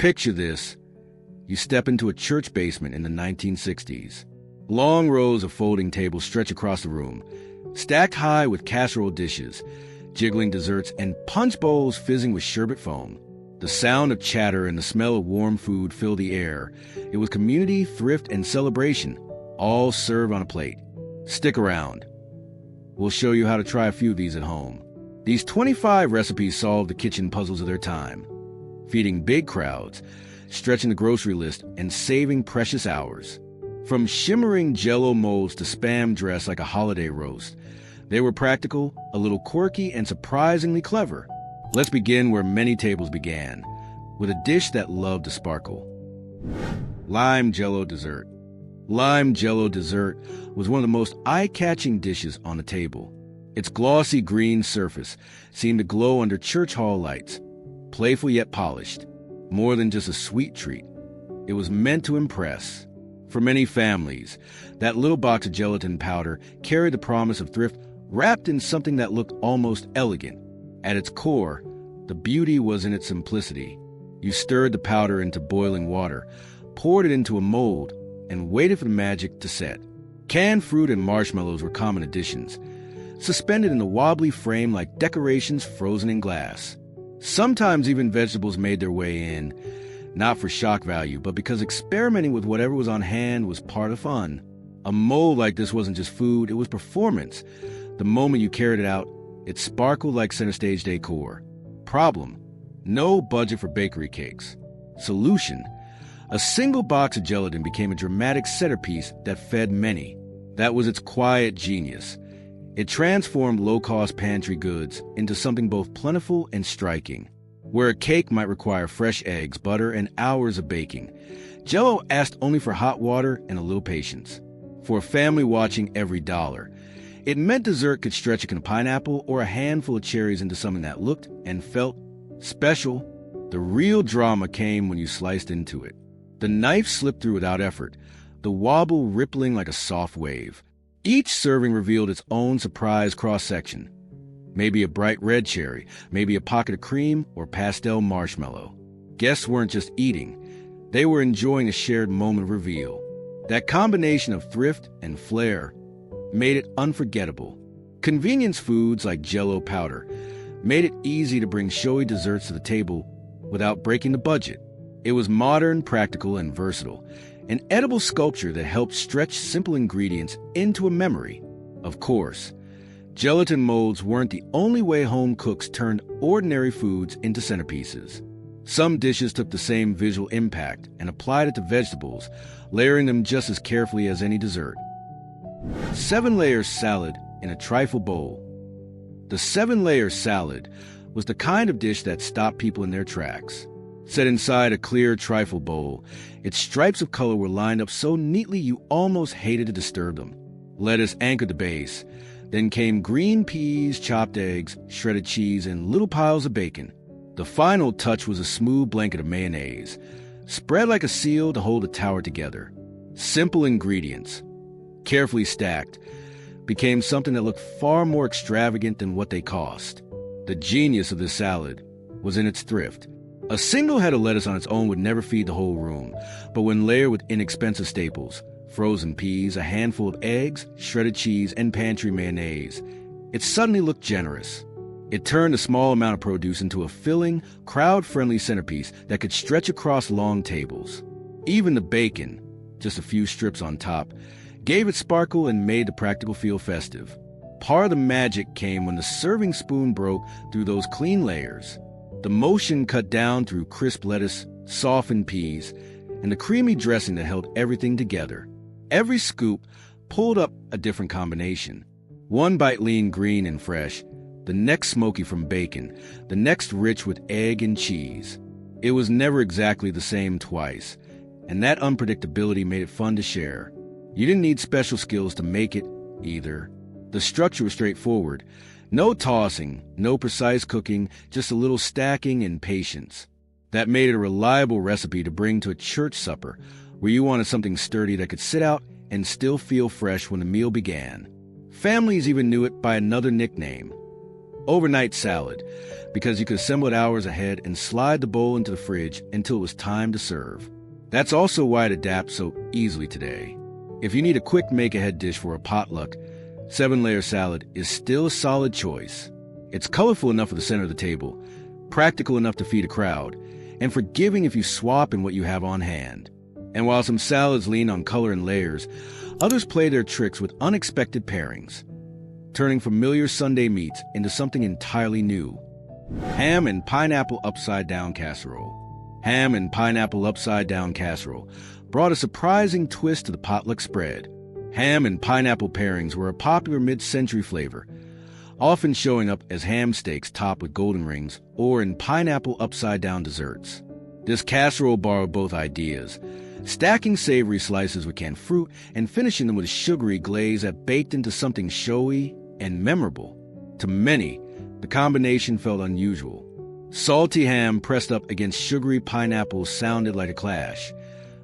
Picture this. You step into a church basement in the 1960s. Long rows of folding tables stretch across the room, stacked high with casserole dishes, jiggling desserts, and punch bowls fizzing with sherbet foam. The sound of chatter and the smell of warm food fill the air. It was community, thrift, and celebration, all served on a plate. Stick around. We'll show you how to try a few of these at home. These 25 recipes solve the kitchen puzzles of their time, feeding big crowds, stretching the grocery list, and saving precious hours. From shimmering Jell-O molds to Spam dressed like a holiday roast, they were practical, a little quirky, and surprisingly clever. Let's begin where many tables began, with a dish that loved to sparkle. Lime Jell-O dessert. Lime Jell-O dessert was one of the most eye-catching dishes on the table. Its glossy green surface seemed to glow under church hall lights, playful yet polished. More than just a sweet treat, it was meant to impress. For many families, that little box of gelatin powder carried the promise of thrift wrapped in something that looked almost elegant. At its core, the beauty was in its simplicity. You stirred the powder into boiling water, poured it into a mold, and waited for the magic to set. Canned fruit and marshmallows were common additions, suspended in a wobbly frame like decorations frozen in glass. Sometimes even vegetables made their way in, not for shock value, but because experimenting with whatever was on hand was part of fun. A mold like this wasn't just food, it was performance. The moment you carried it out, it sparkled like center stage decor. Problem: no budget for bakery cakes. Solution: a single box of gelatin became a dramatic centerpiece that fed many. That was its quiet genius. It transformed low-cost pantry goods into something both plentiful and striking. Where a cake might require fresh eggs, butter, and hours of baking, Jell-O asked only for hot water and a little patience. For a family watching every dollar, it meant dessert could stretch a pineapple or a handful of cherries into something that looked and felt special. The real drama came when you sliced into it. The knife slipped through without effort, the wobble rippling like a soft wave. Each serving revealed its own surprise cross-section. Maybe a bright red cherry, maybe a pocket of cream or pastel marshmallow. Guests weren't just eating, they were enjoying a shared moment of reveal. That combination of thrift and flair made it unforgettable. Convenience foods like Jell-O powder made it easy to bring showy desserts to the table without breaking the budget. It was modern, practical, and versatile, an edible sculpture that helped stretch simple ingredients into a memory. Of course, gelatin molds weren't the only way home cooks turned ordinary foods into centerpieces. Some dishes took the same visual impact and applied it to vegetables, layering them just as carefully as any dessert. 7-layer salad in a trifle bowl. The 7-layer salad was the kind of dish that stopped people in their tracks. Set inside a clear trifle bowl, its stripes of color were lined up so neatly you almost hated to disturb them. Lettuce anchored the base. Then came green peas, chopped eggs, shredded cheese, and little piles of bacon. The final touch was a smooth blanket of mayonnaise, spread like a seal to hold the tower together. Simple ingredients, carefully stacked, became something that looked far more extravagant than what they cost. The genius of this salad was in its thrift. A single head of lettuce on its own would never feed the whole room, but when layered with inexpensive staples, frozen peas, a handful of eggs, shredded cheese, and pantry mayonnaise, it suddenly looked generous. It turned a small amount of produce into a filling, crowd-friendly centerpiece that could stretch across long tables. Even the bacon, just a few strips on top, gave it sparkle and made the practical feel festive. Part of the magic came when the serving spoon broke through those clean layers. The motion cut down through crisp lettuce, softened peas, and the creamy dressing that held everything together. Every scoop pulled up a different combination. One bite leaned green and fresh, the next smoky from bacon, the next rich with egg and cheese. It was never exactly the same twice, and that unpredictability made it fun to share. You didn't need special skills to make it, either. The structure was straightforward. No tossing, no precise cooking, just a little stacking and patience. That made it a reliable recipe to bring to a church supper, where you wanted something sturdy that could sit out and still feel fresh when the meal began. Families even knew it by another nickname, Overnight salad, because you could assemble it hours ahead and slide the bowl into the fridge until it was time to serve. That's also why it adapts so easily today. If you need a quick make-ahead dish for a potluck, 7-layer salad is still a solid choice. It's colorful enough for the center of the table, practical enough to feed a crowd, and forgiving if you swap in what you have on hand. And while some salads lean on color and layers, others play their tricks with unexpected pairings, turning familiar Sunday meats into something entirely new. Ham and pineapple upside-down casserole. Ham and pineapple upside-down casserole brought a surprising twist to the potluck spread. Ham and pineapple pairings were a popular mid-century flavor, often showing up as ham steaks topped with golden rings or in pineapple upside-down desserts. This casserole borrowed both ideas, stacking savory slices with canned fruit and finishing them with a sugary glaze that baked into something showy and memorable. To many, the combination felt unusual. Salty ham pressed up against sugary pineapple sounded like a clash,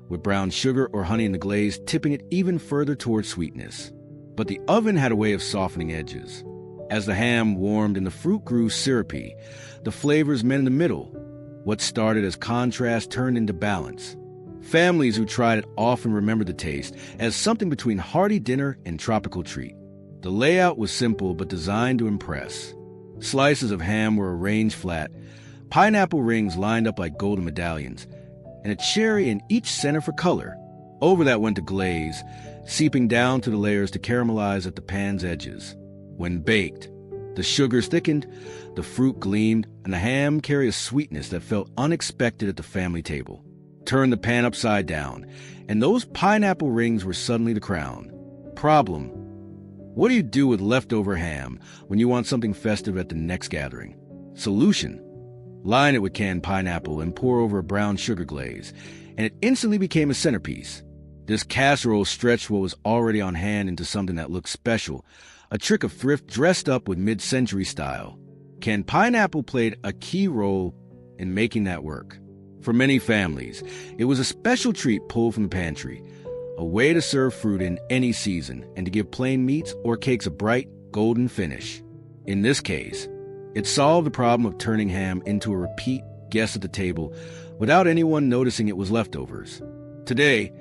with brown sugar or honey in the glaze tipping it even further towards sweetness. But the oven had a way of softening edges. As the ham warmed and the fruit grew syrupy, the flavors met in the middle. What started as contrast turned into balance. Families who tried it often remember the taste as something between hearty dinner and tropical treat. The layout was simple but designed to impress. Slices of ham were arranged flat, pineapple rings lined up like golden medallions, and a cherry in each center for color. Over that went the glaze, seeping down to the layers to caramelize at the pan's edges. When baked, the sugars thickened, the fruit gleamed, and the ham carried a sweetness that felt unexpected at the family table. Turn the pan upside down, and those pineapple rings were suddenly the crown. Problem: what do you do with leftover ham when you want something festive at the next gathering? Solution: line it with canned pineapple and pour over a brown sugar glaze, and it instantly became a centerpiece. This casserole stretched what was already on hand into something that looked special, a trick of thrift dressed up with mid-century style. Canned pineapple played a key role in making that work. For many families, it was a special treat pulled from the pantry, a way to serve fruit in any season and to give plain meats or cakes a bright, golden finish. In this case, it solved the problem of turning ham into a repeat guest at the table without anyone noticing it was leftovers. Today,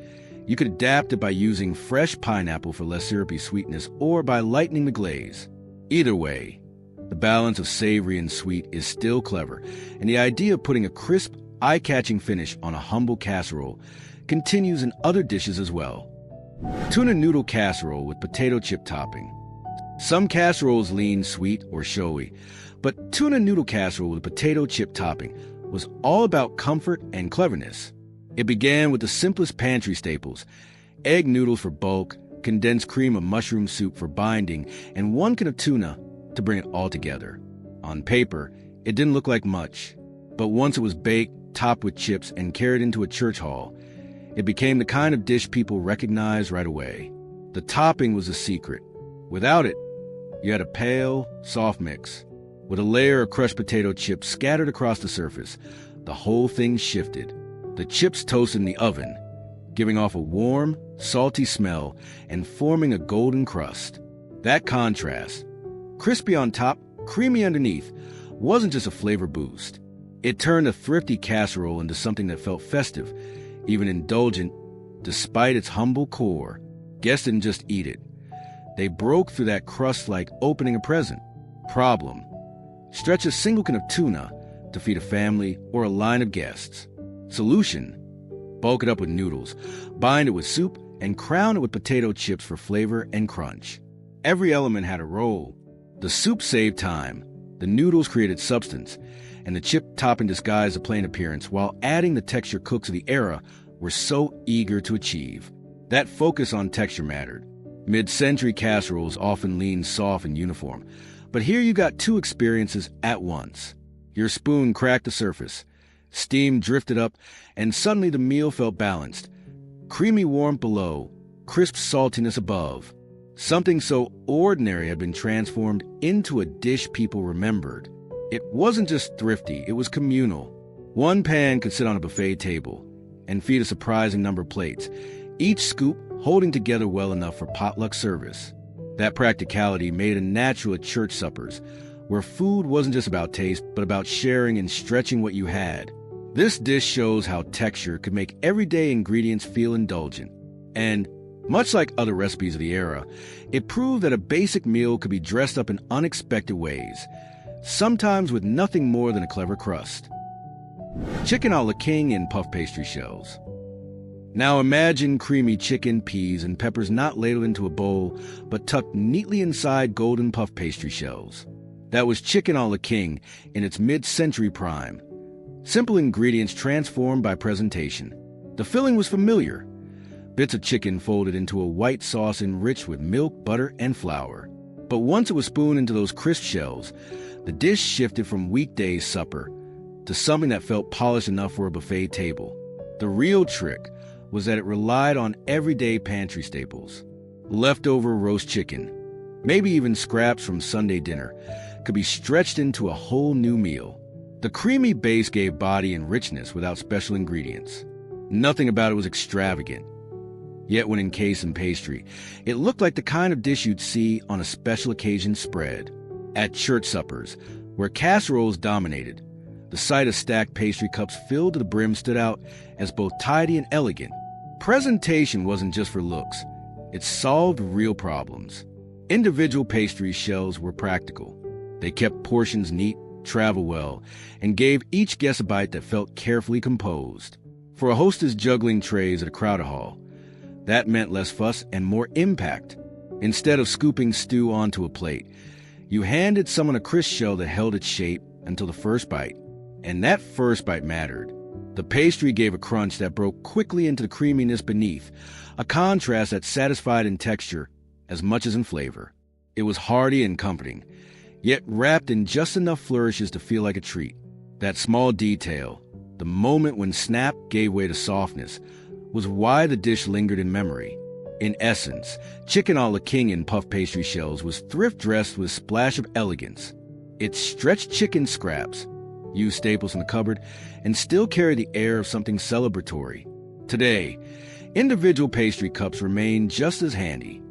you could adapt it by using fresh pineapple for less syrupy sweetness or by lightening the glaze. Either way, the balance of savory and sweet is still clever, and the idea of putting a crisp, eye-catching finish on a humble casserole continues in other dishes as well. Tuna noodle casserole with potato chip topping. Some casseroles lean sweet or showy, but tuna noodle casserole with potato chip topping was all about comfort and cleverness. It began with the simplest pantry staples: egg noodles for bulk, condensed cream of mushroom soup for binding, and 1 can of tuna to bring it all together. On paper, it didn't look like much, but once it was baked, topped with chips, and carried into a church hall, it became the kind of dish people recognized right away. The topping was the secret. Without it, you had a pale, soft mix. With a layer of crushed potato chips scattered across the surface, the whole thing shifted. The chips toasted in the oven, giving off a warm, salty smell and forming a golden crust. That contrast, crispy on top, creamy underneath, wasn't just a flavor boost. It turned a thrifty casserole into something that felt festive, even indulgent, despite its humble core. Guests didn't just eat it. They broke through that crust like opening a present. Problem: stretch a single can of tuna to feed a family or a line of guests. Solution: bulk it up with noodles, bind it with soup, and crown it with potato chips for flavor and crunch. Every element had a role. The soup saved time, the noodles created substance, and the chip topping disguised a plain appearance while adding the texture cooks of the era were so eager to achieve. That focus on texture mattered. Mid-century casseroles often leaned soft and uniform, but here you got two experiences at once. Your spoon cracked the surface, steam drifted up, and suddenly the meal felt balanced. Creamy warmth below, crisp saltiness above. Something so ordinary had been transformed into a dish people remembered. It wasn't just thrifty, it was communal. One pan could sit on a buffet table and feed a surprising number of plates, each scoop holding together well enough for potluck service. That practicality made it natural at church suppers, where food wasn't just about taste, but about sharing and stretching what you had. This dish shows how texture could make everyday ingredients feel indulgent. And, much like other recipes of the era, it proved that a basic meal could be dressed up in unexpected ways, sometimes with nothing more than a clever crust. Chicken a la king in puff pastry shells. Now imagine creamy chicken, peas, and peppers not ladled into a bowl, but tucked neatly inside golden puff pastry shells. That was chicken a la king in its mid-century prime. Simple ingredients transformed by presentation. The filling was familiar. Bits of chicken folded into a white sauce enriched with milk, butter, and flour. But once it was spooned into those crisp shells, the dish shifted from weekday supper to something that felt polished enough for a buffet table. The real trick was that it relied on everyday pantry staples. Leftover roast chicken, maybe even scraps from Sunday dinner, could be stretched into a whole new meal. The creamy base gave body and richness without special ingredients. Nothing about it was extravagant. Yet when encased in pastry, it looked like the kind of dish you'd see on a special occasion spread. At church suppers, where casseroles dominated, the sight of stacked pastry cups filled to the brim stood out as both tidy and elegant. Presentation wasn't just for looks. It solved real problems. Individual pastry shells were practical. They kept portions neat, traveled well, and gave each guest a bite that felt carefully composed. For a hostess juggling trays at a crowded hall, that meant less fuss and more impact. Instead of scooping stew onto a plate, you handed someone a crisp shell that held its shape until the first bite. And that first bite mattered. The pastry gave a crunch that broke quickly into the creaminess beneath, a contrast that satisfied in texture as much as in flavor. It was hearty and comforting, yet wrapped in just enough flourishes to feel like a treat. That small detail, the moment when snap gave way to softness, was why the dish lingered in memory. In essence, chicken a la king in puff pastry shells was thrift dressed with a splash of elegance. It stretched chicken scraps, used staples in the cupboard, and still carried the air of something celebratory. Today, individual pastry cups remain just as handy.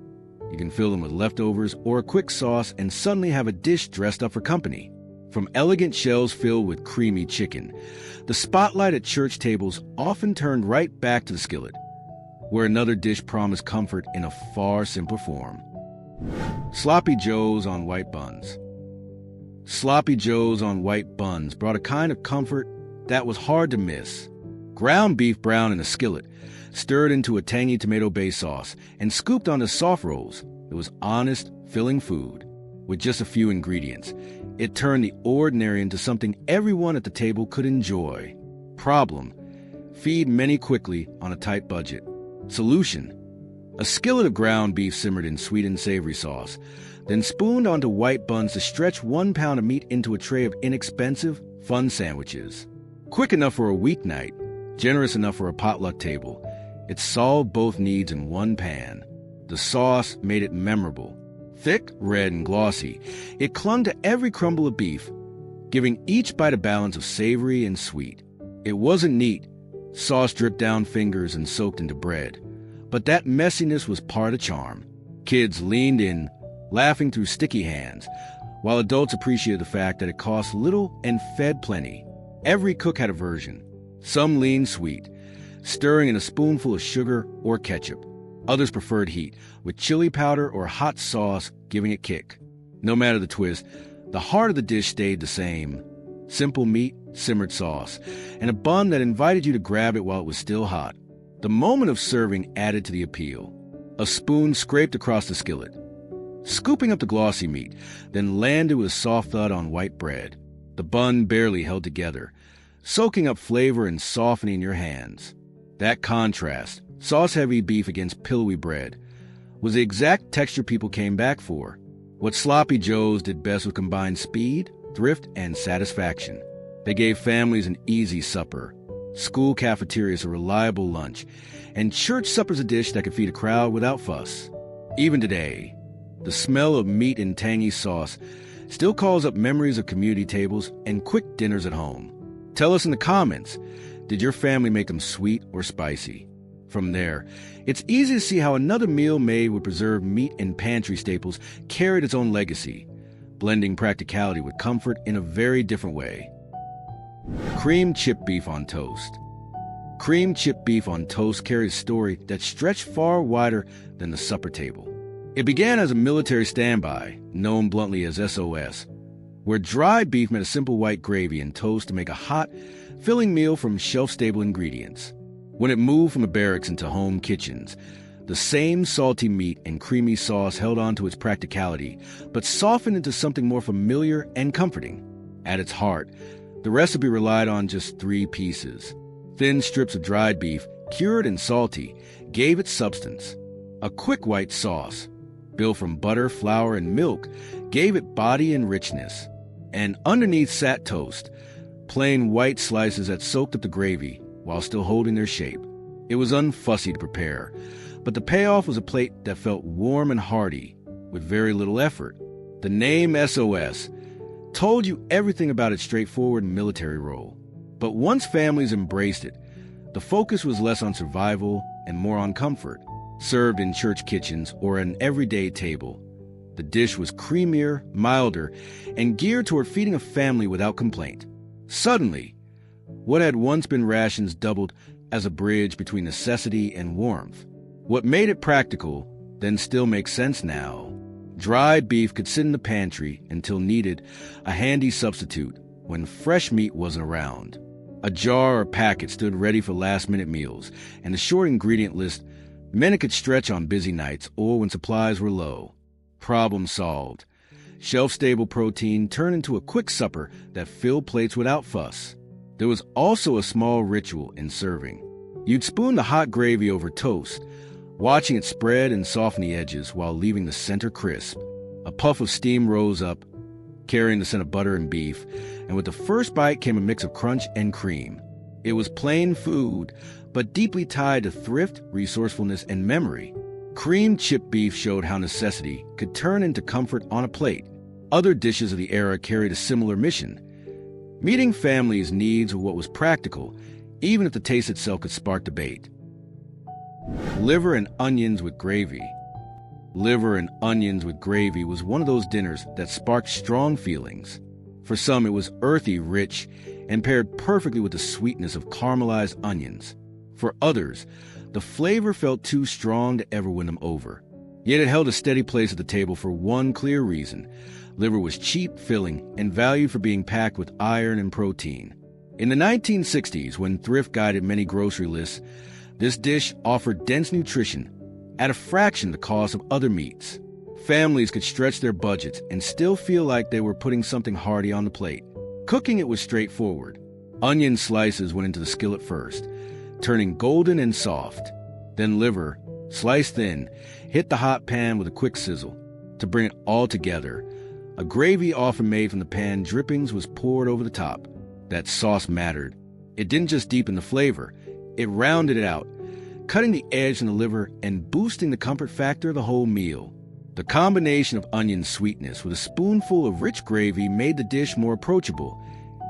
You can fill them with leftovers or a quick sauce and suddenly have a dish dressed up for company. From elegant shells filled with creamy chicken, the spotlight at church tables often turned right back to the skillet, where another dish promised comfort in a far simpler form. Sloppy Joes on white buns. Sloppy Joes on white buns brought a kind of comfort that was hard to miss. Ground beef browned in a skillet, stirred into a tangy tomato-based sauce, and scooped onto soft rolls. It was honest, filling food. With just a few ingredients, it turned the ordinary into something everyone at the table could enjoy. Problem: feed many quickly on a tight budget. Solution: a skillet of ground beef simmered in sweet and savory sauce, then spooned onto white buns to stretch 1 pound of meat into a tray of inexpensive, fun sandwiches. Quick enough for a weeknight, generous enough for a potluck table, it solved both needs in one pan. The sauce made it memorable. Thick, red, and glossy, it clung to every crumble of beef, giving each bite a balance of savory and sweet. It wasn't neat. Sauce dripped down fingers and soaked into bread. But that messiness was part of charm. Kids leaned in, laughing through sticky hands, while adults appreciated the fact that it cost little and fed plenty. Every cook had a version. Some leaned sweet, stirring in a spoonful of sugar or ketchup. Others preferred heat, with chili powder or hot sauce giving it kick. No matter the twist, the heart of the dish stayed the same. Simple meat, simmered sauce, and a bun that invited you to grab it while it was still hot. The moment of serving added to the appeal. A spoon scraped across the skillet, scooping up the glossy meat, then landed with a soft thud on white bread. The bun barely held together, soaking up flavor and softening your hands. That contrast, sauce-heavy beef against pillowy bread, was the exact texture people came back for. What Sloppy Joes did best was combine speed, thrift, and satisfaction. They gave families an easy supper, school cafeterias a reliable lunch, and church suppers a dish that could feed a crowd without fuss. Even today, the smell of meat and tangy sauce still calls up memories of community tables and quick dinners at home. Tell us in the comments, did your family make them sweet or spicy? From there, it's easy to see how another meal made with preserved meat and pantry staples carried its own legacy. blending practicality with comfort in a very different way. Cream chip beef on toast. Cream chip beef on toast carries a story that stretched far wider than the supper table. It began as a military standby, known bluntly as SOS, where dried beef met a simple white gravy and toast to make a hot, filling meal from shelf-stable ingredients. When it moved from the barracks into home kitchens, the same salty meat and creamy sauce held on to its practicality, but softened into something more familiar and comforting. At its heart, the recipe relied on just 3 pieces. Thin strips of dried beef, cured and salty, gave it substance. A quick white sauce, built from butter, flour, and milk, gave it body and richness. And underneath sat toast, plain white slices that soaked up the gravy while still holding their shape. It was unfussy to prepare, but the payoff was a plate that felt warm and hearty, with very little effort. The name SOS told you everything about its straightforward military role. But once families embraced it, the focus was less on survival and more on comfort. Served in church kitchens or an everyday table, the dish was creamier, milder, and geared toward feeding a family without complaint. Suddenly, what had once been rations doubled as a bridge between necessity and warmth. What made it practical then still makes sense now. Dried beef could sit in the pantry until needed, a handy substitute when fresh meat wasn't around. A jar or packet stood ready for last-minute meals, and the short ingredient list meant it could stretch on busy nights or when supplies were low. Problem solved. Shelf-stable protein turned into a quick supper that filled plates without fuss. There was also a small ritual in serving. You'd spoon the hot gravy over toast, watching it spread and soften the edges while leaving the center crisp. A puff of steam rose up, carrying the scent of butter and beef, and with the first bite came a mix of crunch and cream. It was plain food, but deeply tied to thrift, resourcefulness, and memory. Cream chip beef showed how necessity could turn into comfort on a plate. Other dishes of the era carried a similar mission, meeting families' needs with what was practical, even if the taste itself could spark debate. Liver and onions with gravy. Liver and onions with gravy was one of those dinners that sparked strong feelings. For some, it was earthy, rich, and paired perfectly with the sweetness of caramelized onions. For others, the flavor felt too strong to ever win them over. Yet it held a steady place at the table for one clear reason. Liver was cheap, filling, and valued for being packed with iron and protein. In the 1960s, when thrift guided many grocery lists, this dish offered dense nutrition at a fraction the cost of other meats. Families could stretch their budgets and still feel like they were putting something hearty on the plate. Cooking it was straightforward. Onion slices went into the skillet first, turning golden and soft. Then liver, sliced thin, hit the hot pan with a quick sizzle. To bring it all together, a gravy often made from the pan drippings was poured over the top. That sauce mattered. It didn't just deepen the flavor, it rounded it out, cutting the edge in the liver and boosting the comfort factor of the whole meal. The combination of onion sweetness with a spoonful of rich gravy made the dish more approachable,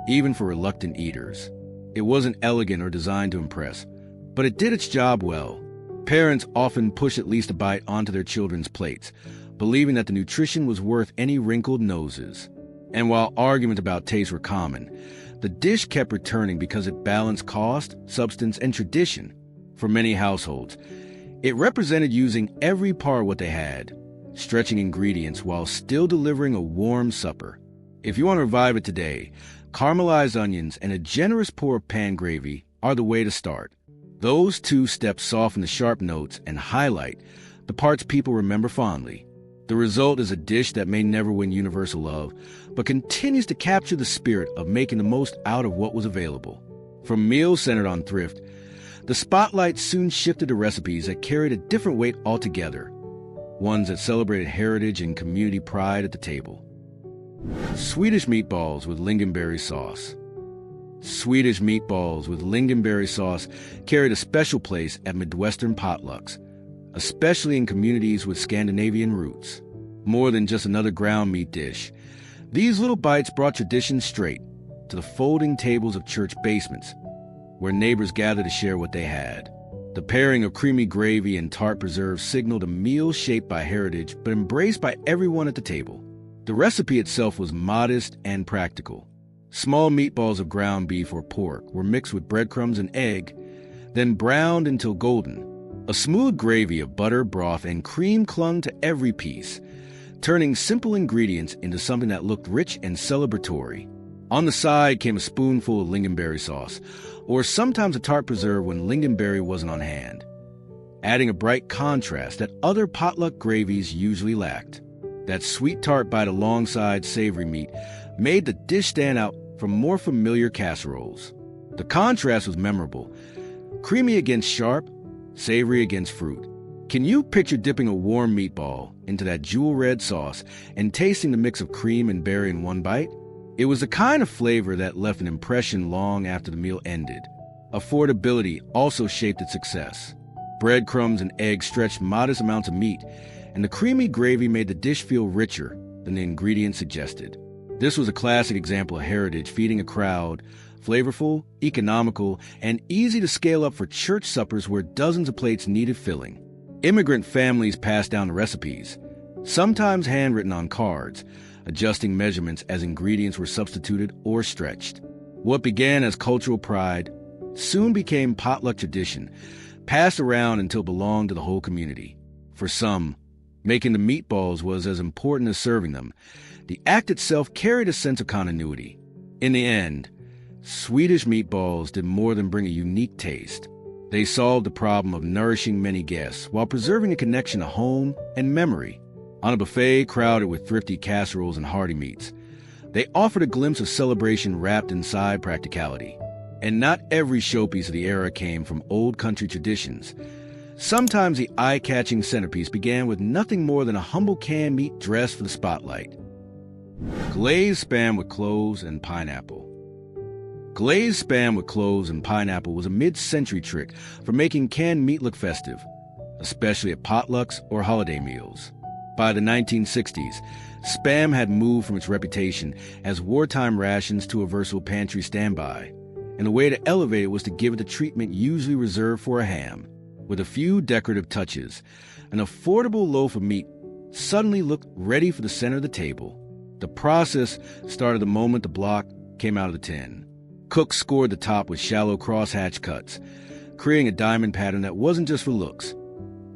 even for reluctant eaters. It wasn't elegant or designed to impress, but it did its job well. Parents often pushed at least a bite onto their children's plates, believing that the nutrition was worth any wrinkled noses. And while arguments about taste were common, the dish kept returning because it balanced cost, substance, and tradition. For many households, it represented using every part of what they had, stretching ingredients while still delivering a warm supper. If you want to revive it today, caramelized onions and a generous pour of pan gravy are the way to start. Those 2 steps soften the sharp notes and highlight the parts people remember fondly. The result is a dish that may never win universal love, but continues to capture the spirit of making the most out of what was available. From meals centered on thrift, the spotlight soon shifted to recipes that carried a different weight altogether, ones that celebrated heritage and community pride at the table. Swedish meatballs with Lingonberry sauce. Swedish meatballs with Lingonberry sauce carried a special place at Midwestern potlucks, especially in communities with Scandinavian roots. More than just another ground meat dish, these little bites brought tradition straight to the folding tables of church basements, where neighbors gathered to share what they had. The pairing of creamy gravy and tart preserves signaled a meal shaped by heritage but embraced by everyone at the table. The recipe itself was modest and practical. Small meatballs of ground beef or pork were mixed with breadcrumbs and egg, then browned until golden. A smooth gravy of butter, broth, and cream clung to every piece, turning simple ingredients into something that looked rich and celebratory. On the side came a spoonful of lingonberry sauce, or sometimes a tart preserve when lingonberry wasn't on hand, adding a bright contrast that other potluck gravies usually lacked. That sweet tart bite alongside savory meat made the dish stand out from more familiar casseroles. The contrast was memorable. Creamy against sharp, savory against fruit. Can you picture dipping a warm meatball into that jewel-red sauce and tasting the mix of cream and berry in one bite? It was the kind of flavor that left an impression long after the meal ended. Affordability also shaped its success. Breadcrumbs and eggs stretched modest amounts of meat, and the creamy gravy made the dish feel richer than the ingredients suggested. This was a classic example of heritage feeding a crowd, flavorful, economical, and easy to scale up for church suppers where dozens of plates needed filling. Immigrant families passed down the recipes, sometimes handwritten on cards, adjusting measurements as ingredients were substituted or stretched. What began as cultural pride soon became potluck tradition, passed around until it belonged to the whole community. For some, making the meatballs was as important as serving them. The act itself carried a sense of continuity. In the end, Swedish meatballs did more than bring a unique taste. They solved the problem of nourishing many guests while preserving a connection to home and memory. On a buffet crowded with thrifty casseroles and hearty meats, they offered a glimpse of celebration wrapped inside practicality. And not every showpiece of the era came from old country traditions. Sometimes the eye-catching centerpiece began with nothing more than a humble canned meat dressed for the spotlight. Glazed Spam with cloves and pineapple. Glazed Spam with cloves and pineapple was a mid-century trick for making canned meat look festive, especially at potlucks or holiday meals. By the 1960s, Spam had moved from its reputation as wartime rations to a versatile pantry standby, and the way to elevate it was to give it the treatment usually reserved for a ham. With a few decorative touches, an affordable loaf of meat suddenly looked ready for the center of the table. The process started the moment the block came out of the tin. Cooks scored the top with shallow crosshatch cuts, creating a diamond pattern that wasn't just for looks.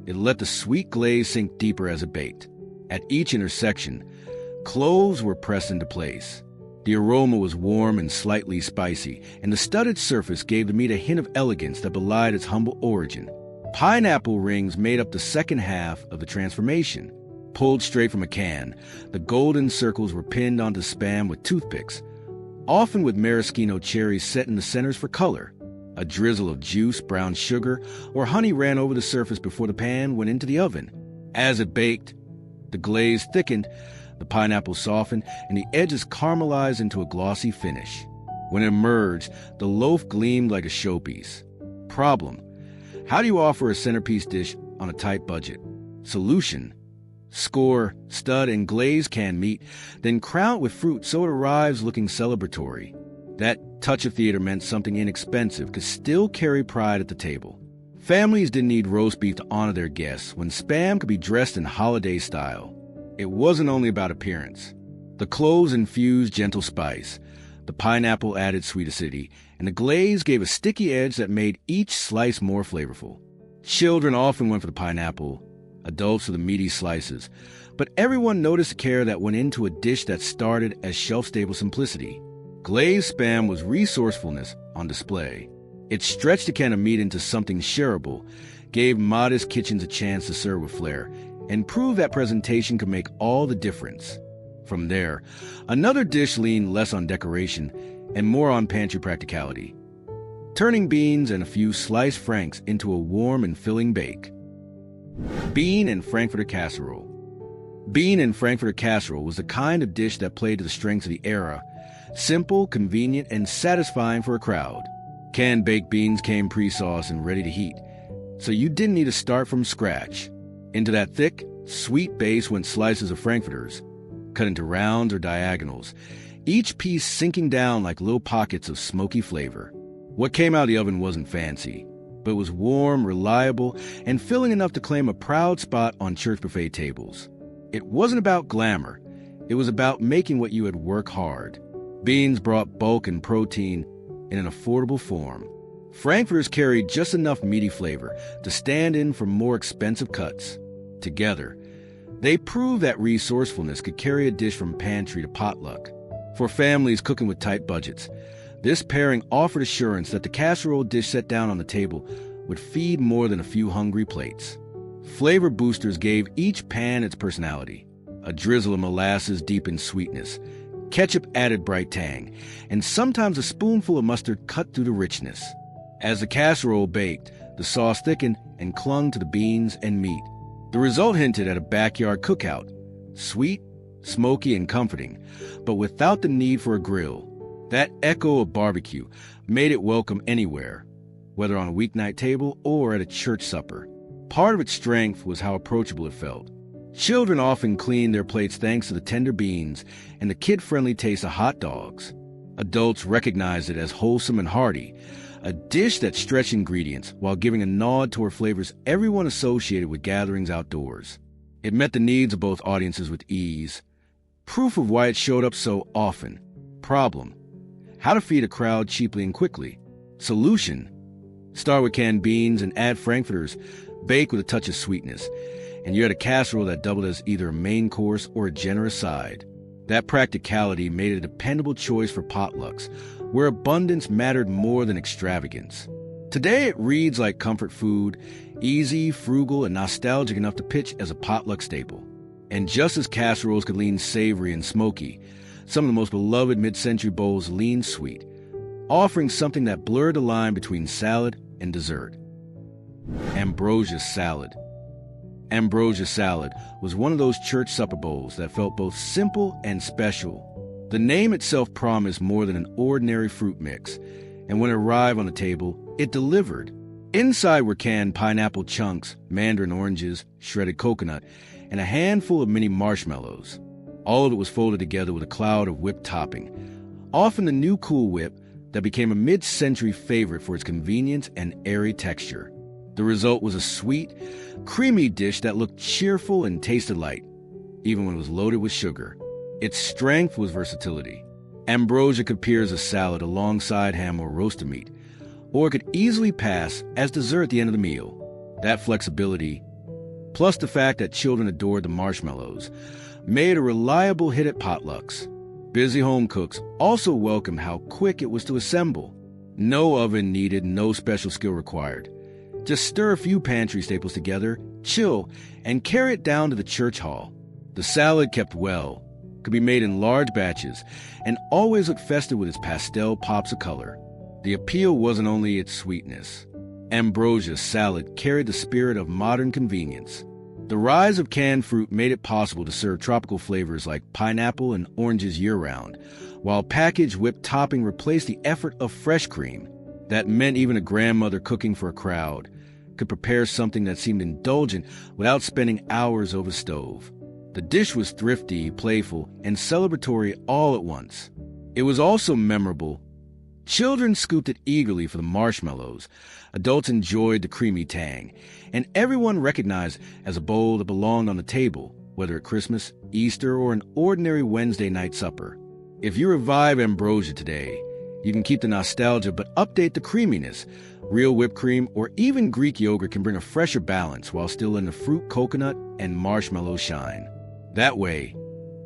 It let the sweet glaze sink deeper as it baked. At each intersection, cloves were pressed into place. The aroma was warm and slightly spicy, and the studded surface gave the meat a hint of elegance that belied its humble origin. Pineapple rings made up the second half of the transformation. Pulled straight from a can, the golden circles were pinned onto Spam with toothpicks, often with maraschino cherries set in the centers for color. A drizzle of juice, brown sugar, or honey ran over the surface before the pan went into the oven. As it baked, the glaze thickened, the pineapple softened, and the edges caramelized into a glossy finish. When it emerged, the loaf gleamed like a showpiece. Problem: how do you offer a centerpiece dish on a tight budget? Solution: score, stud, and glaze canned meat, then crown it with fruit so it arrives looking celebratory. That touch of theater meant something inexpensive could still carry pride at the table. Families didn't need roast beef to honor their guests when Spam could be dressed in holiday style. It wasn't only about appearance. The cloves infused gentle spice, the pineapple added sweet acidity, and the glaze gave a sticky edge that made each slice more flavorful. Children often went for the pineapple, adults for the meaty slices, but everyone noticed the care that went into a dish that started as shelf-stable simplicity. Glazed Spam was resourcefulness on display. It stretched a can of meat into something shareable, gave modest kitchens a chance to serve with flair, and proved that presentation could make all the difference. From there, another dish leaned less on decoration and more on pantry practicality, turning beans and a few sliced franks into a warm and filling bake. Bean and Frankfurter Casserole. Bean and Frankfurter Casserole was the kind of dish that played to the strengths of the era, simple, convenient, and satisfying for a crowd. Canned baked beans came pre-sauced and ready to heat, so you didn't need to start from scratch. Into that thick, sweet base went slices of Frankfurters, cut into rounds or diagonals, each piece sinking down like little pockets of smoky flavor. What came out of the oven wasn't fancy, but was warm, reliable, and filling enough to claim a proud spot on church buffet tables. It wasn't about glamour. It was about making what you had worked hard. Beans brought bulk and protein in an affordable form. Frankfurters carried just enough meaty flavor to stand in for more expensive cuts. Together, they proved that resourcefulness could carry a dish from pantry to potluck. For families cooking with tight budgets, this pairing offered assurance that the casserole dish set down on the table would feed more than a few hungry plates. Flavor boosters gave each pan its personality. A drizzle of molasses deepened sweetness. Ketchup added bright tang, and sometimes a spoonful of mustard cut through the richness. As the casserole baked, the sauce thickened and clung to the beans and meat. The result hinted at a backyard cookout, sweet, smoky, and comforting, but without the need for a grill. That echo of barbecue made it welcome anywhere, whether on a weeknight table or at a church supper. Part of its strength was how approachable it felt. Children often cleaned their plates thanks to the tender beans and the kid-friendly taste of hot dogs. Adults recognized it as wholesome and hearty, a dish that stretched ingredients while giving a nod toward flavors everyone associated with gatherings outdoors. It met the needs of both audiences with ease. Proof of why it showed up so often. Problem: how to feed a crowd cheaply and quickly. Solution: start with canned beans and add frankfurters, bake with a touch of sweetness, and you had a casserole that doubled as either a main course or a generous side. That practicality made it a dependable choice for potlucks, where abundance mattered more than extravagance. Today it reads like comfort food, easy, frugal, and nostalgic enough to pitch as a potluck staple. And just as casseroles could lean savory and smoky, some of the most beloved mid-century bowls leaned sweet, offering something that blurred the line between salad and dessert. Ambrosia Salad. Ambrosia Salad was one of those church supper bowls that felt both simple and special. The name itself promised more than an ordinary fruit mix, and when it arrived on the table, it delivered. Inside were canned pineapple chunks, mandarin oranges, shredded coconut, and a handful of mini marshmallows. All of it was folded together with a cloud of whipped topping, often the new Cool Whip that became a mid-century favorite for its convenience and airy texture. The result was a sweet, creamy dish that looked cheerful and tasted light, even when it was loaded with sugar. Its strength was versatility. Ambrosia could appear as a salad alongside ham or roasted meat, or it could easily pass as dessert at the end of the meal. That flexibility, plus the fact that children adored the marshmallows, made a reliable hit at potlucks. Busy home cooks also welcomed how quick it was to assemble. No oven needed, no special skill required. Just stir a few pantry staples together, chill, and carry it down to the church hall. The salad kept well, could be made in large batches, and always looked festive with its pastel pops of color. The appeal wasn't only its sweetness. Ambrosia Salad carried the spirit of modern convenience. The rise of canned fruit made it possible to serve tropical flavors like pineapple and oranges year-round, while packaged whipped topping replaced the effort of fresh cream. That meant even a grandmother cooking for a crowd could prepare something that seemed indulgent without spending hours over the stove. The dish was thrifty, playful, and celebratory all at once. It was also memorable. Children scooped it eagerly for the marshmallows, adults enjoyed the creamy tang, and everyone recognized as a bowl that belonged on the table, whether at Christmas, Easter, or an ordinary Wednesday night supper. If you revive ambrosia today, you can keep the nostalgia but update the creaminess. Real whipped cream or even Greek yogurt can bring a fresher balance while still letting the fruit, coconut, and marshmallow shine. That way,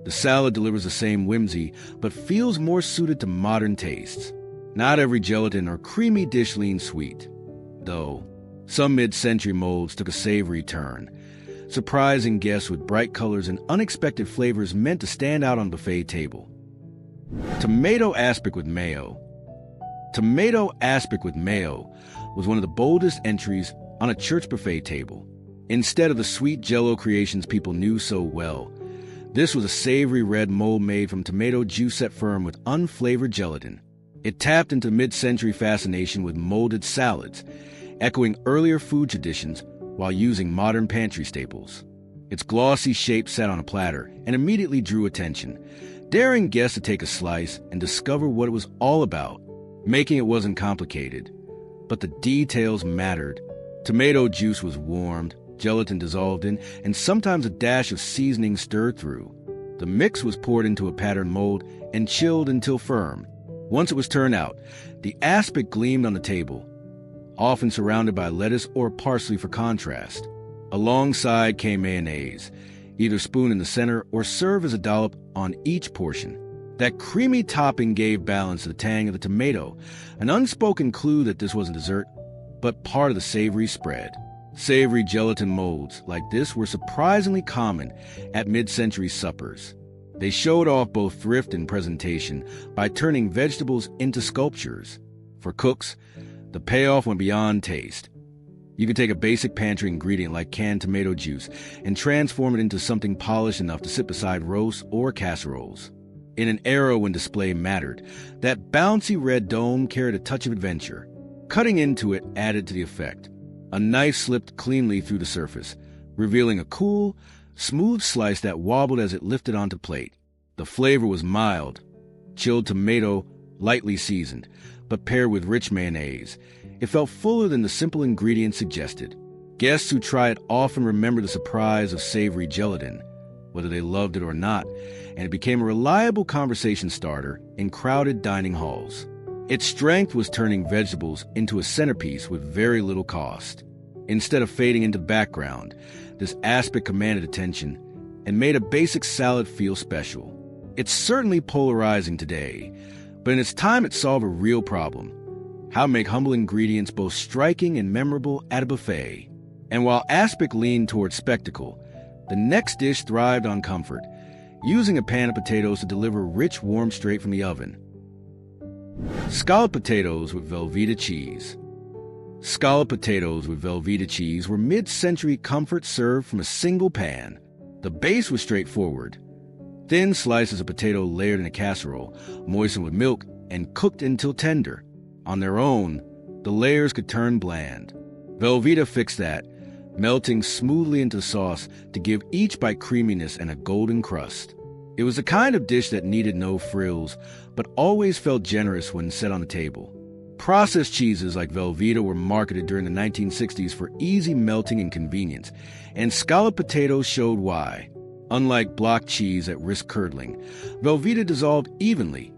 the salad delivers the same whimsy but feels more suited to modern tastes. Not every gelatin or creamy dish leans sweet, though. Some mid-century molds took a savory turn, surprising guests with bright colors and unexpected flavors meant to stand out on the buffet table. Tomato Aspic with Mayo. Tomato Aspic with Mayo was one of the boldest entries on a church buffet table. Instead of the sweet Jell-O creations people knew so well, this was a savory red mold made from tomato juice set firm with unflavored gelatin. It tapped into mid-century fascination with molded salads, echoing earlier food traditions while using modern pantry staples. Its glossy shape sat on a platter and immediately drew attention, daring guests to take a slice and discover what it was all about. Making it wasn't complicated, but the details mattered. Tomato juice was warmed, gelatin dissolved in, and sometimes a dash of seasoning stirred through. The mix was poured into a patterned mold and chilled until firm. Once it was turned out, the aspic gleamed on the table, often surrounded by lettuce or parsley for contrast. Alongside came mayonnaise, either spoon in the center or serve as a dollop on each portion. That creamy topping gave balance to the tang of the tomato, an unspoken clue that this wasn't dessert, but part of the savory spread. Savory gelatin molds like this were surprisingly common at mid-century suppers. They showed off both thrift and presentation by turning vegetables into sculptures. For cooks, the payoff went beyond taste. You could take a basic pantry ingredient like canned tomato juice and transform it into something polished enough to sit beside roasts or casseroles. In an era when display mattered, that bouncy red dome carried a touch of adventure. Cutting into it added to the effect. A knife slipped cleanly through the surface, revealing a cool, smooth slice that wobbled as it lifted onto plate. The flavor was mild, chilled tomato, lightly seasoned, but paired with rich mayonnaise. It felt fuller than the simple ingredients suggested. Guests who try it often remember the surprise of savory gelatin, whether they loved it or not, and it became a reliable conversation starter in crowded dining halls. Its strength was turning vegetables into a centerpiece with very little cost. Instead of fading into the background, this aspect commanded attention and made a basic salad feel special. It's certainly polarizing today, but in its time it solved a real problem: how to make humble ingredients both striking and memorable at a buffet. And while Aspic leaned toward spectacle, the next dish thrived on comfort, using a pan of potatoes to deliver rich warmth straight from the oven. Scalloped potatoes with Velveeta cheese. Scalloped potatoes with Velveeta cheese were mid-century comfort served from a single pan. The base was straightforward: thin slices of potato layered in a casserole, moistened with milk, and cooked until tender. On their own, the layers could turn bland. Velveeta fixed that, melting smoothly into the sauce to give each bite creaminess and a golden crust. It was the kind of dish that needed no frills, but always felt generous when set on the table. Processed cheeses like Velveeta were marketed during the 1960s for easy melting and convenience, and scalloped potatoes showed why. Unlike block cheese at risk curdling, Velveeta dissolved evenly,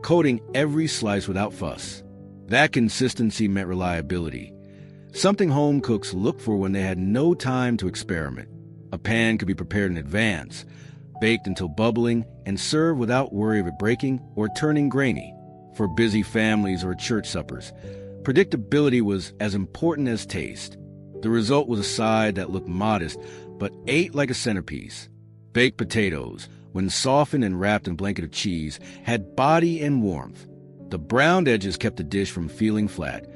coating every slice without fuss. That consistency meant reliability, something home cooks looked for when they had no time to experiment. A pan could be prepared in advance, baked until bubbling, and served without worry of it breaking or turning grainy. For busy families or church suppers, predictability was as important as taste. The result was a side that looked modest but ate like a centerpiece. Baked potatoes, when softened and wrapped in a blanket of cheese, had body and warmth. The browned edges kept the dish from feeling flat,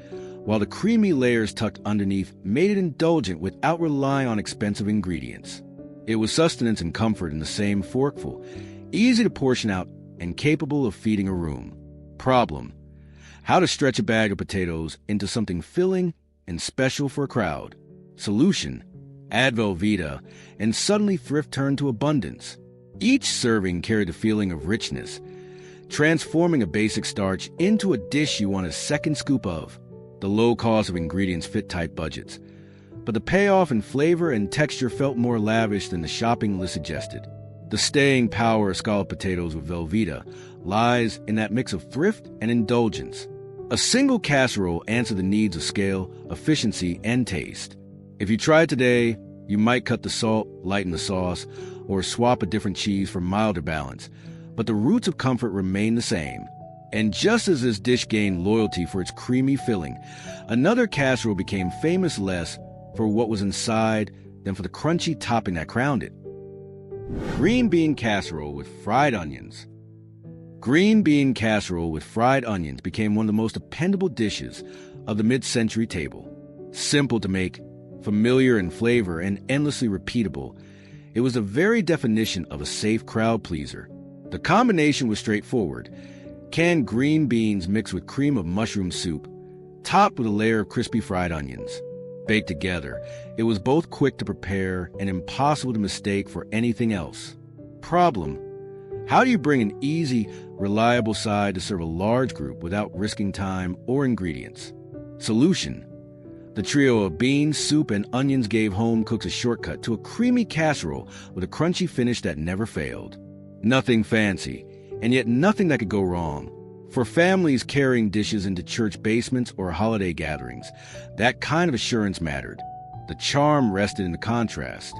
while the creamy layers tucked underneath made it indulgent without relying on expensive ingredients. It was sustenance and comfort in the same forkful, easy to portion out and capable of feeding a room. Problem: how to stretch a bag of potatoes into something filling and special for a crowd. Solution: add Velveeta, and suddenly thrift turned to abundance. Each serving carried a feeling of richness, transforming a basic starch into a dish you want a second scoop of. The low cost of ingredients fit tight budgets, but the payoff in flavor and texture felt more lavish than the shopping list suggested. The staying power of scalloped potatoes with Velveeta lies in that mix of thrift and indulgence. A single casserole answered the needs of scale, efficiency, and taste. If you try it today, you might cut the salt, lighten the sauce, or swap a different cheese for milder balance, but the roots of comfort remain the same. And just as this dish gained loyalty for its creamy filling, another casserole became famous less for what was inside than for the crunchy topping that crowned it. Green bean casserole with fried onions. Green bean casserole with fried onions became one of the most dependable dishes of the mid-century table. Simple to make, familiar in flavor, and endlessly repeatable, it was the very definition of a safe crowd pleaser. The combination was straightforward: canned green beans mixed with cream of mushroom soup, topped with a layer of crispy fried onions. Baked together, it was both quick to prepare and impossible to mistake for anything else. Problem: how do you bring an easy, reliable side to serve a large group without risking time or ingredients? Solution: the trio of beans, soup, and onions gave home cooks a shortcut to a creamy casserole with a crunchy finish that never failed. Nothing fancy, and yet nothing that could go wrong. For families carrying dishes into church basements or holiday gatherings, that kind of assurance mattered. The charm rested in the contrast.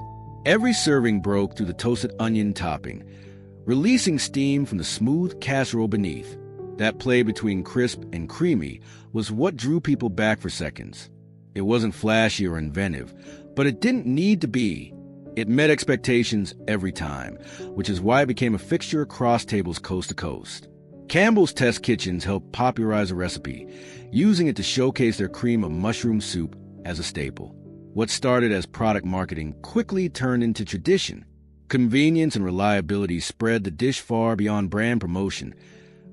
Every serving broke through the toasted onion topping, releasing steam from the smooth casserole beneath. That play between crisp and creamy was what drew people back for seconds. It wasn't flashy or inventive, but it didn't need to be. It met expectations every time, which is why it became a fixture across tables coast to coast. Campbell's Test Kitchens helped popularize a recipe, using it to showcase their cream of mushroom soup as a staple. What started as product marketing quickly turned into tradition. Convenience and reliability spread the dish far beyond brand promotion,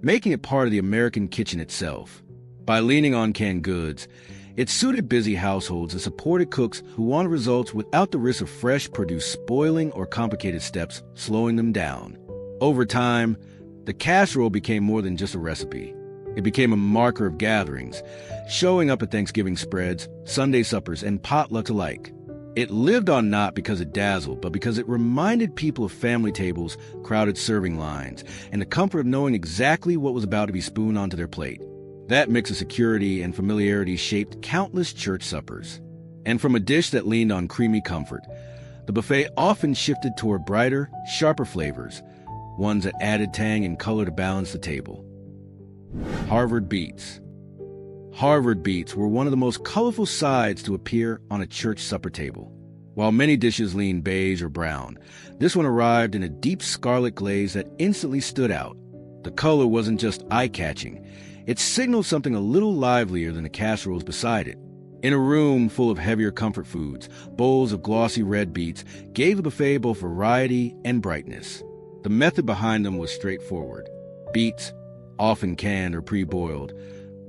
making it part of the American kitchen itself. By leaning on canned goods, it suited busy households and supported cooks who wanted results without the risk of fresh produce spoiling or complicated steps slowing them down. Over time, the casserole became more than just a recipe. It became a marker of gatherings, showing up at Thanksgiving spreads, Sunday suppers, and potlucks alike. It lived on not because it dazzled, but because it reminded people of family tables, crowded serving lines, and the comfort of knowing exactly what was about to be spooned onto their plate. That mix of security and familiarity shaped countless church suppers. And from a dish that leaned on creamy comfort, the buffet often shifted toward brighter, sharper flavors, ones that added tang and color to balance the table. Harvard Beets. Harvard Beets were one of the most colorful sides to appear on a church supper table. While many dishes leaned beige or brown, this one arrived in a deep scarlet glaze that instantly stood out. The color wasn't just eye-catching. It signaled something a little livelier than the casseroles beside it. In a room full of heavier comfort foods, bowls of glossy red beets gave the buffet both variety and brightness. The method behind them was straightforward. Beets, often canned or pre-boiled,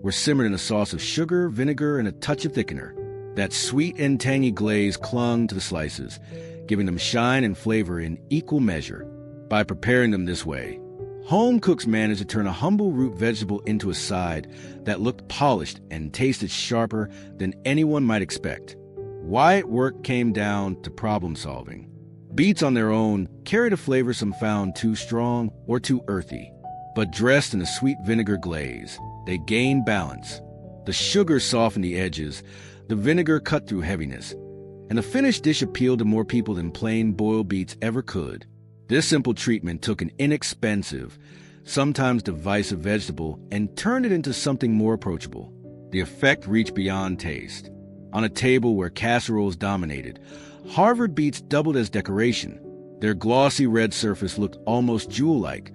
were simmered in a sauce of sugar, vinegar, and a touch of thickener. That sweet and tangy glaze clung to the slices, giving them shine and flavor in equal measure. By preparing them this way, home cooks managed to turn a humble root vegetable into a side that looked polished and tasted sharper than anyone might expect. Why it worked came down to problem solving. Beets on their own carried a flavor some found too strong or too earthy, but dressed in a sweet vinegar glaze, they gained balance. The sugar softened the edges, the vinegar cut through heaviness, and the finished dish appealed to more people than plain boiled beets ever could. This simple treatment took an inexpensive, sometimes divisive vegetable and turned it into something more approachable. The effect reached beyond taste. On a table where casseroles dominated, Harvard Beets doubled as decoration. Their glossy red surface looked almost jewel-like,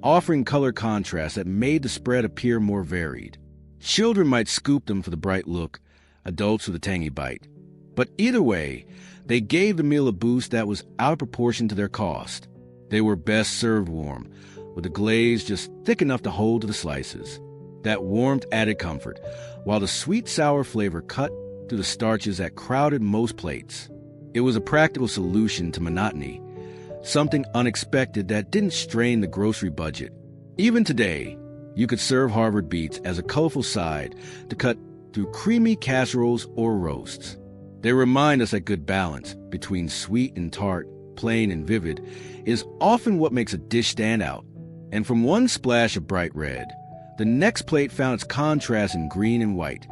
offering color contrast that made the spread appear more varied. Children might scoop them for the bright look, adults with a tangy bite. But either way, they gave the meal a boost that was out of proportion to their cost. They were best served warm, with the glaze just thick enough to hold to the slices. That warmth added comfort, while the sweet-sour flavor cut through the starches that crowded most plates. It was a practical solution to monotony, something unexpected that didn't strain the grocery budget. Even today, you could serve Harvard Beets as a colorful side to cut through creamy casseroles or roasts. They remind us that good balance between sweet and tart, plain and vivid, is often what makes a dish stand out. And from one splash of bright red, the next plate found its contrast in green and white,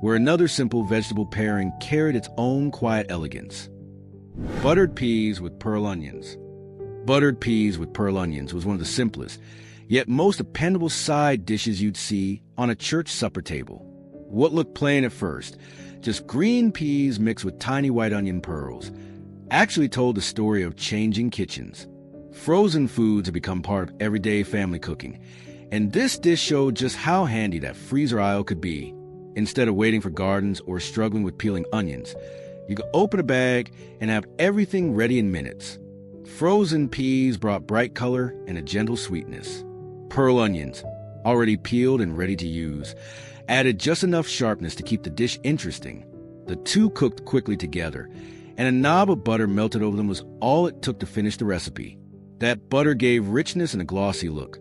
where another simple vegetable pairing carried its own quiet elegance. Buttered peas with pearl onions. Buttered peas with pearl onions was one of the simplest, yet most dependable side dishes you'd see on a church supper table. What looked plain at first, just green peas mixed with tiny white onion pearls, actually told the story of changing kitchens. Frozen foods have become part of everyday family cooking, and this dish showed just how handy that freezer aisle could be. Instead of waiting for gardens or struggling with peeling onions, you could open a bag and have everything ready in minutes. Frozen peas brought bright color and a gentle sweetness. Pearl onions, already peeled and ready to use, added just enough sharpness to keep the dish interesting. The two cooked quickly together, and a knob of butter melted over them was all it took to finish the recipe. That butter gave richness and a glossy look,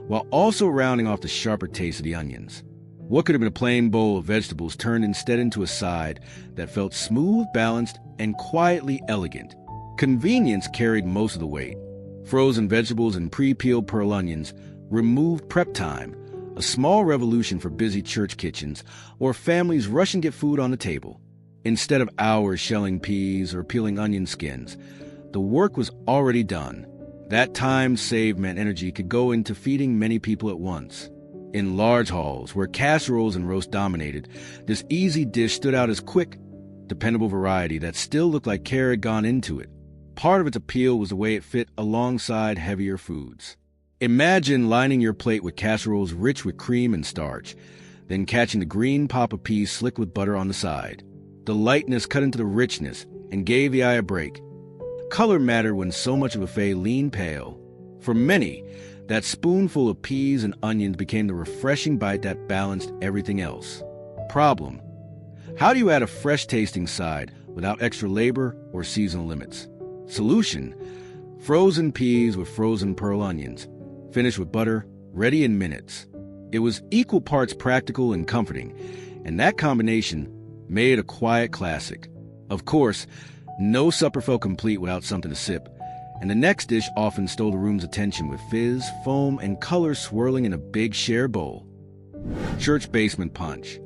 while also rounding off the sharper taste of the onions. What could have been a plain bowl of vegetables turned instead into a side that felt smooth, balanced, and quietly elegant. Convenience carried most of the weight. Frozen vegetables and pre-peeled pearl onions removed prep time, a small revolution for busy church kitchens or families rushing to get food on the table. Instead of hours shelling peas or peeling onion skins, the work was already done. That time saved meant energy could go into feeding many people at once. In large halls, where casseroles and roast dominated, this easy dish stood out as quick, dependable variety that still looked like care had gone into it. Part of its appeal was the way it fit alongside heavier foods. Imagine lining your plate with casseroles rich with cream and starch, then catching the green pop of peas slick with butter on the side. The lightness cut into the richness and gave the eye a break. Color mattered when so much of a buffet leaned pale. For many, that spoonful of peas and onions became the refreshing bite that balanced everything else. Problem: how do you add a fresh-tasting side without extra labor or seasonal limits? Solution: frozen peas with frozen pearl onions, finished with butter, ready in minutes. It was equal parts practical and comforting, and that combination made it a quiet classic. Of course, no supper felt complete without something to sip, and the next dish often stole the room's attention with fizz, foam, and color swirling in a big shared bowl. Church basement punch.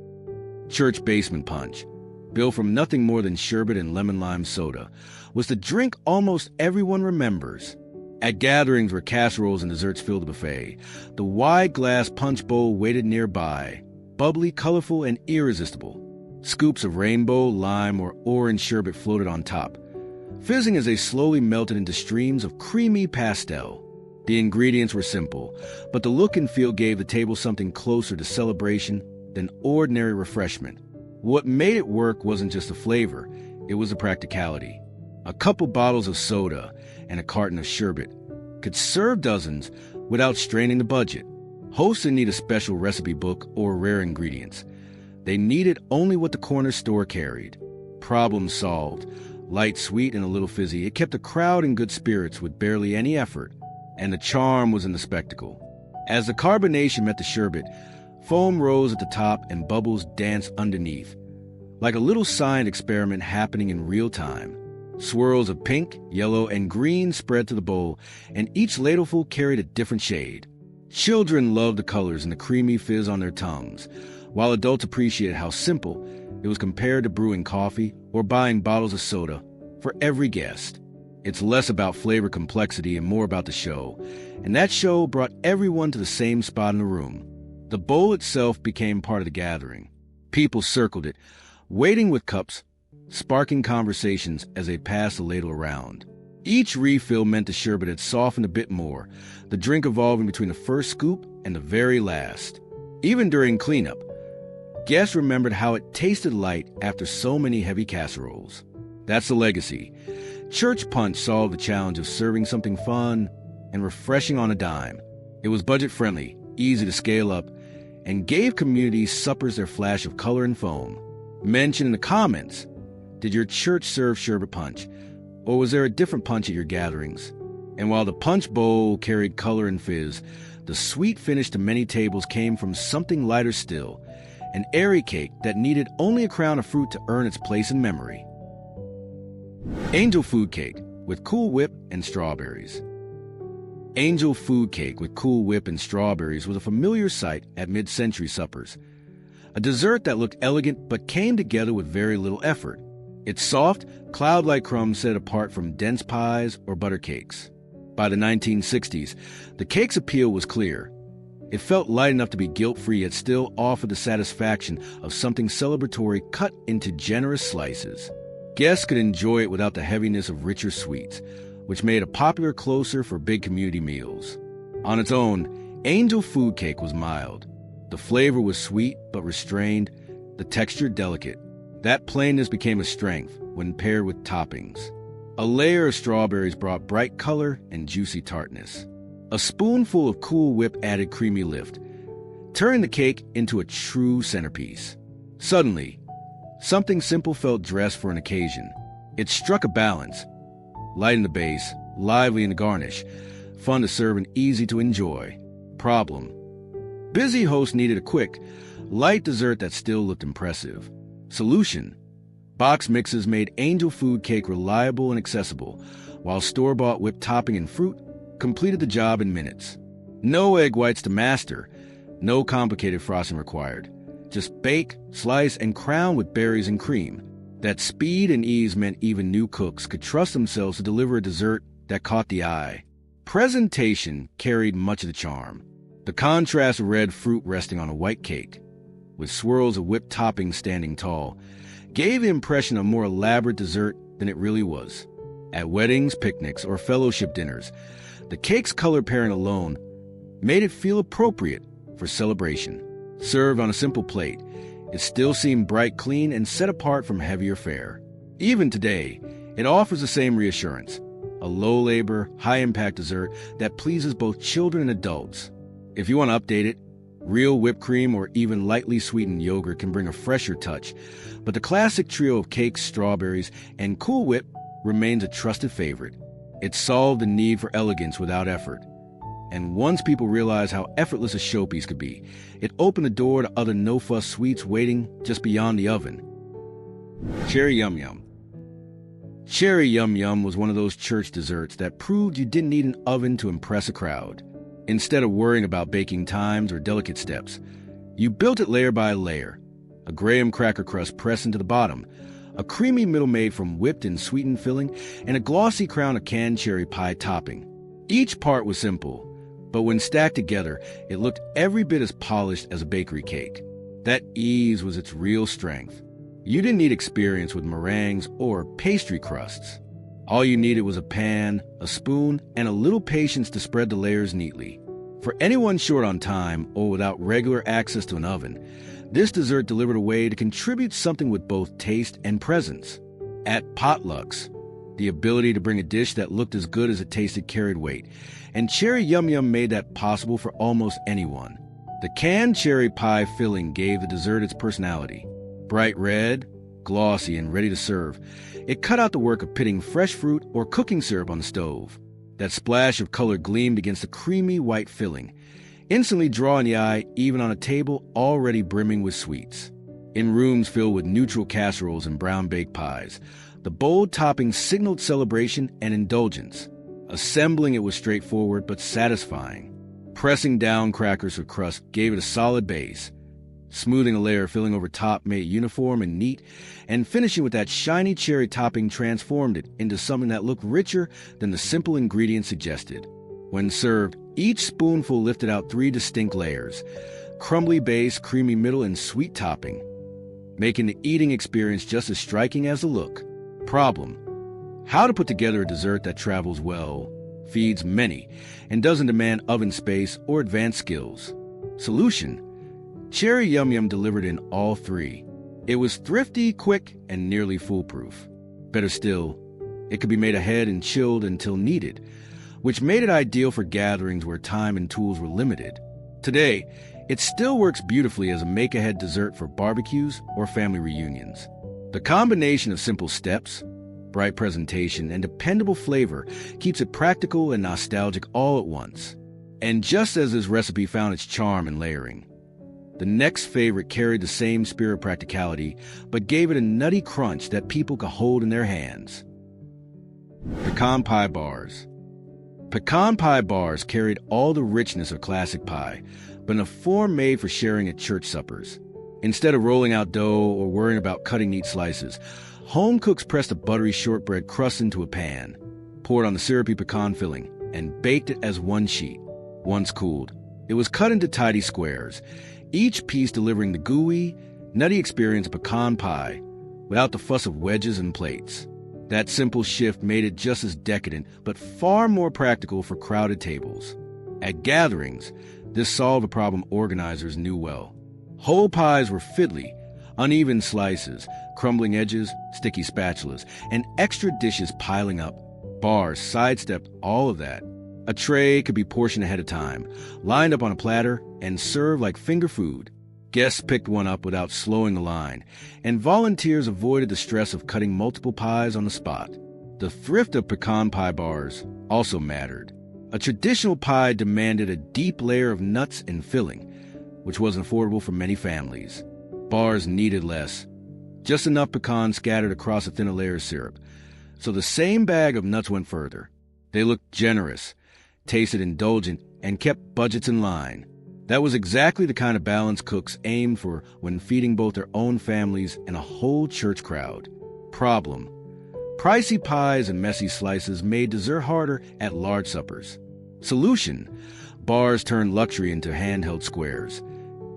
Church basement punch, built from nothing more than sherbet and lemon-lime soda, was the drink almost everyone remembers. At gatherings where casseroles and desserts filled the buffet, the wide glass punch bowl waited nearby, bubbly, colorful, and irresistible. Scoops of rainbow, lime, or orange sherbet floated on top, fizzing as they slowly melted into streams of creamy pastel. The ingredients were simple, but the look and feel gave the table something closer to celebration than ordinary refreshment. What made it work wasn't just the flavor, it was the practicality. A couple bottles of soda and a carton of sherbet could serve dozens without straining the budget. Hosts didn't need a special recipe book or rare ingredients. They needed only what the corner store carried. Problem solved. Light, sweet, and a little fizzy, it kept the crowd in good spirits with barely any effort. And the charm was in the spectacle. As the carbonation met the sherbet, foam rose at the top and bubbles danced underneath, like a little science experiment happening in real time. Swirls of pink, yellow, and green spread to the bowl, and each ladleful carried a different shade. Children loved the colors and the creamy fizz on their tongues, while adults appreciated how simple it was compared to brewing coffee or buying bottles of soda for every guest. It's less about flavor complexity and more about the show, and that show brought everyone to the same spot in the room. The bowl itself became part of the gathering. People circled it, waiting with cups, sparking conversations as they passed the ladle around. Each refill meant the sherbet had softened a bit more, the drink evolving between the first scoop and the very last. Even during cleanup, guests remembered how it tasted light after so many heavy casseroles. That's the legacy. Church punch solved the challenge of serving something fun and refreshing on a dime. It was budget-friendly, easy to scale up, and gave communities suppers their flash of color and foam. Mention in the comments, did your church serve sherbet punch, or was there a different punch at your gatherings? And while the punch bowl carried color and fizz, the sweet finish to many tables came from something lighter still, an airy cake that needed only a crown of fruit to earn its place in memory. Angel food cake with Cool Whip and strawberries. Angel food cake with Cool Whip and strawberries was a familiar sight at mid-century suppers. A dessert that looked elegant but came together with very little effort. Its soft, cloud-like crumbs set it apart from dense pies or butter cakes. By the 1960s, the cake's appeal was clear. It felt light enough to be guilt-free, yet still offered the satisfaction of something celebratory cut into generous slices. Guests could enjoy it without the heaviness of richer sweets, which made it popular closer for big community meals. On its own, Angel food cake was mild. The flavor was sweet but restrained, the texture delicate. That plainness became a strength when paired with toppings. A layer of strawberries brought bright color and juicy tartness. A spoonful of Cool Whip added creamy lift, turning the cake into a true centerpiece. Suddenly, something simple felt dressed for an occasion. It struck a balance. Light in the base, lively in the garnish, fun to serve and easy to enjoy. Problem: busy hosts needed a quick, light dessert that still looked impressive. Solution: box mixes made Angel food cake reliable and accessible, while store-bought whipped topping and fruit completed the job in minutes. No egg whites to master, no complicated frosting required. Just bake, slice, and crown with berries and cream. That speed and ease meant even new cooks could trust themselves to deliver a dessert that caught the eye. Presentation carried much of the charm. The contrast of red fruit resting on a white cake, with swirls of whipped toppings standing tall, gave the impression of a more elaborate dessert than it really was. At weddings, picnics, or fellowship dinners, the cake's color pairing alone made it feel appropriate for celebration. Served on a simple plate, it still seemed bright, clean, and set apart from heavier fare. Even today, it offers the same reassurance, a low-labor, high-impact dessert that pleases both children and adults. If you want to update it, real whipped cream or even lightly sweetened yogurt can bring a fresher touch, but the classic trio of cakes, strawberries, and Cool Whip remains a trusted favorite. It solved the need for elegance without effort. And once people realized how effortless a showpiece could be, it opened the door to other no-fuss sweets waiting just beyond the oven. Cherry Yum Yum. Cherry Yum Yum was one of those church desserts that proved you didn't need an oven to impress a crowd. Instead of worrying about baking times or delicate steps, you built it layer by layer. A graham cracker crust pressed into the bottom, a creamy middle made from whipped and sweetened filling, and a glossy crown of canned cherry pie topping. Each part was simple, but when stacked together, it looked every bit as polished as a bakery cake. That ease was its real strength. You didn't need experience with meringues or pastry crusts. All you needed was a pan, a spoon, and a little patience to spread the layers neatly. For anyone short on time or without regular access to an oven, this dessert delivered a way to contribute something with both taste and presence. At Potlucks, the ability to bring a dish that looked as good as it tasted carried weight, and Cherry Yum Yum made that possible for almost anyone. The canned cherry pie filling gave the dessert its personality. Bright red, glossy, and ready to serve, it cut out the work of pitting fresh fruit or cooking syrup on the stove. That splash of color gleamed against the creamy white filling, instantly drawing the eye even on a table already brimming with sweets. In rooms filled with neutral casseroles and brown-baked pies, the bold topping signaled celebration and indulgence. Assembling it was straightforward but satisfying. Pressing down crackers for crust gave it a solid base. Smoothing a layer filling over top made it uniform and neat, and finishing with that shiny cherry topping transformed it into something that looked richer than the simple ingredients suggested. When served, each spoonful lifted out 3 distinct layers: crumbly base, creamy middle, and sweet topping, making the eating experience just as striking as the look. Problem: how to put together a dessert that travels well, feeds many, and doesn't demand oven space or advanced skills. Solution: Cherry Yum Yum delivered in all 3. It was thrifty, quick, and nearly foolproof. Better still, it could be made ahead and chilled until needed, which made it ideal for gatherings where time and tools were limited. Today, it still works beautifully as a make-ahead dessert for barbecues or family reunions. The combination of simple steps, bright presentation, and dependable flavor keeps it practical and nostalgic all at once. And just as this recipe found its charm in layering, the next favorite carried the same spirit of practicality, but gave it a nutty crunch that people could hold in their hands. Pecan Pie Bars. Pecan Pie Bars carried all the richness of classic pie, but in a form made for sharing at church suppers. Instead of rolling out dough or worrying about cutting neat slices, home cooks pressed a buttery shortbread crust into a pan, poured on the syrupy pecan filling, and baked it as one sheet. Once cooled, it was cut into tidy squares, each piece delivering the gooey, nutty experience of pecan pie without the fuss of wedges and plates. That simple shift made it just as decadent, but far more practical for crowded tables. At gatherings, this solved a problem organizers knew well. Whole pies were fiddly, uneven slices, crumbling edges, sticky spatulas, and extra dishes piling up. Bars sidestepped all of that. A tray could be portioned ahead of time, lined up on a platter, and served like finger food. Guests picked one up without slowing the line, and volunteers avoided the stress of cutting multiple pies on the spot. The thrift of pecan pie bars also mattered. A traditional pie demanded a deep layer of nuts and filling, which wasn't affordable for many families. Bars needed less, just enough pecans scattered across a thinner layer of syrup, so the same bag of nuts went further. They looked generous, tasted indulgent, and kept budgets in line. That was exactly the kind of balance cooks aimed for when feeding both their own families and a whole church crowd. Problem: pricey pies and messy slices made dessert harder at large suppers. Solution: bars turned luxury into handheld squares.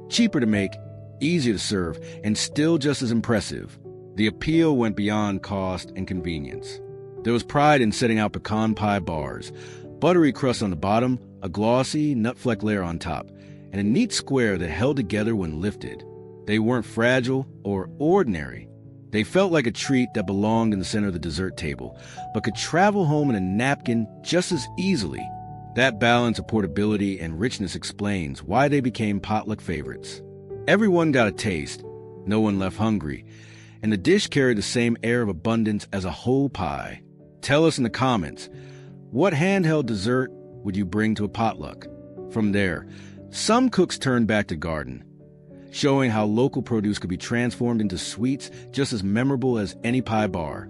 Cheaper to make, easier to serve, and still just as impressive. The appeal went beyond cost and convenience. There was pride in setting out pecan pie bars, buttery crust on the bottom, a glossy, nut-flecked layer on top, and a neat square that held together when lifted. They weren't fragile or ordinary. They felt like a treat that belonged in the center of the dessert table, but could travel home in a napkin just as easily. That balance of portability and richness explains why they became potluck favorites. Everyone got a taste, no one left hungry, and the dish carried the same air of abundance as a whole pie. Tell us in the comments, what handheld dessert would you bring to a potluck? From there, some cooks turned back to garden, showing how local produce could be transformed into sweets just as memorable as any pie bar.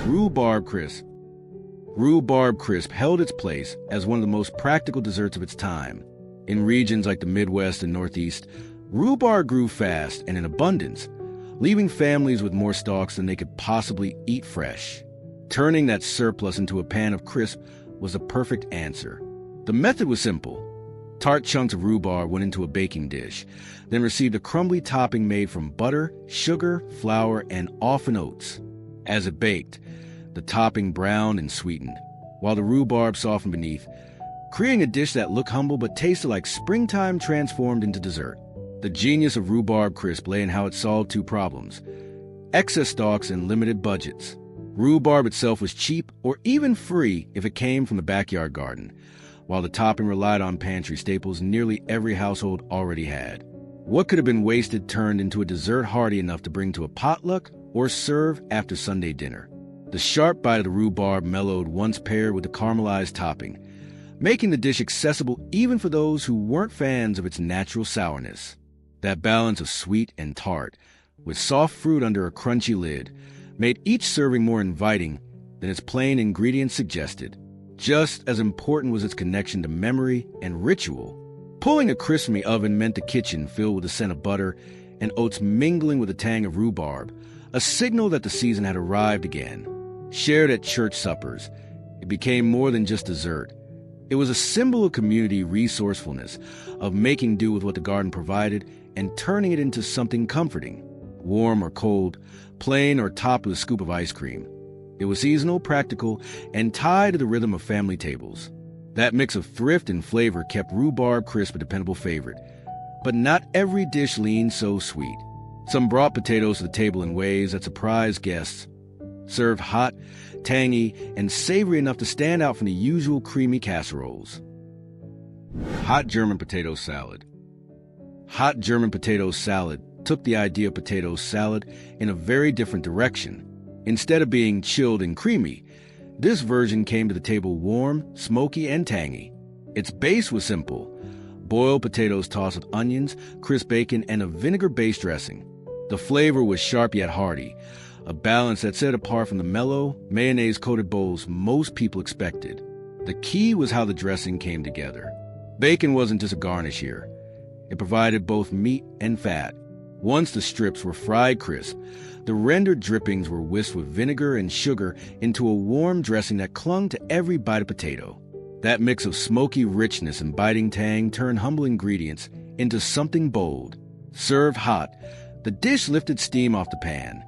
Rhubarb Crisp. Rhubarb Crisp held its place as one of the most practical desserts of its time. In regions like the Midwest and Northeast, rhubarb grew fast and in abundance, leaving families with more stalks than they could possibly eat fresh. Turning that surplus into a pan of crisp was the perfect answer. The method was simple. Tart chunks of rhubarb went into a baking dish, then received a crumbly topping made from butter, sugar, flour, and often oats. As it baked, the topping browned and sweetened, while the rhubarb softened beneath, creating a dish that looked humble but tasted like springtime transformed into dessert. The genius of Rhubarb Crisp lay in how it solved two problems: excess stalks and limited budgets. Rhubarb itself was cheap or even free if it came from the backyard garden, while the topping relied on pantry staples nearly every household already had. What could have been wasted turned into a dessert hearty enough to bring to a potluck or serve after Sunday dinner. The sharp bite of the rhubarb mellowed once paired with the caramelized topping, making the dish accessible even for those who weren't fans of its natural sourness. That balance of sweet and tart, with soft fruit under a crunchy lid, made each serving more inviting than its plain ingredients suggested. Just as important was its connection to memory and ritual. Pulling a crisp from the oven meant the kitchen filled with the scent of butter and oats mingling with the tang of rhubarb, a signal that the season had arrived again. Shared at church suppers, it became more than just dessert. It was a symbol of community resourcefulness, of making do with what the garden provided and turning it into something comforting. Warm or cold, plain or topped with a scoop of ice cream. It was seasonal, practical, and tied to the rhythm of family tables. That mix of thrift and flavor kept Rhubarb Crisp a dependable favorite. But not every dish leaned so sweet. Some brought potatoes to the table in ways that surprised guests. Served hot, tangy, and savory enough to stand out from the usual creamy casseroles. Hot German potato salad. Hot German potato salad took the idea of potato salad in a very different direction. Instead of being chilled and creamy, this version came to the table warm, smoky, and tangy. Its base was simple: boiled potatoes tossed with onions, crisp bacon, and a vinegar-based dressing. The flavor was sharp yet hearty, a balance that set it apart from the mellow, mayonnaise-coated bowls most people expected. The key was how the dressing came together. Bacon wasn't just a garnish here. It provided both meat and fat. Once the strips were fried crisp, the rendered drippings were whisked with vinegar and sugar into a warm dressing that clung to every bite of potato. That mix of smoky richness and biting tang turned humble ingredients into something bold. Served hot, the dish lifted steam off the pan,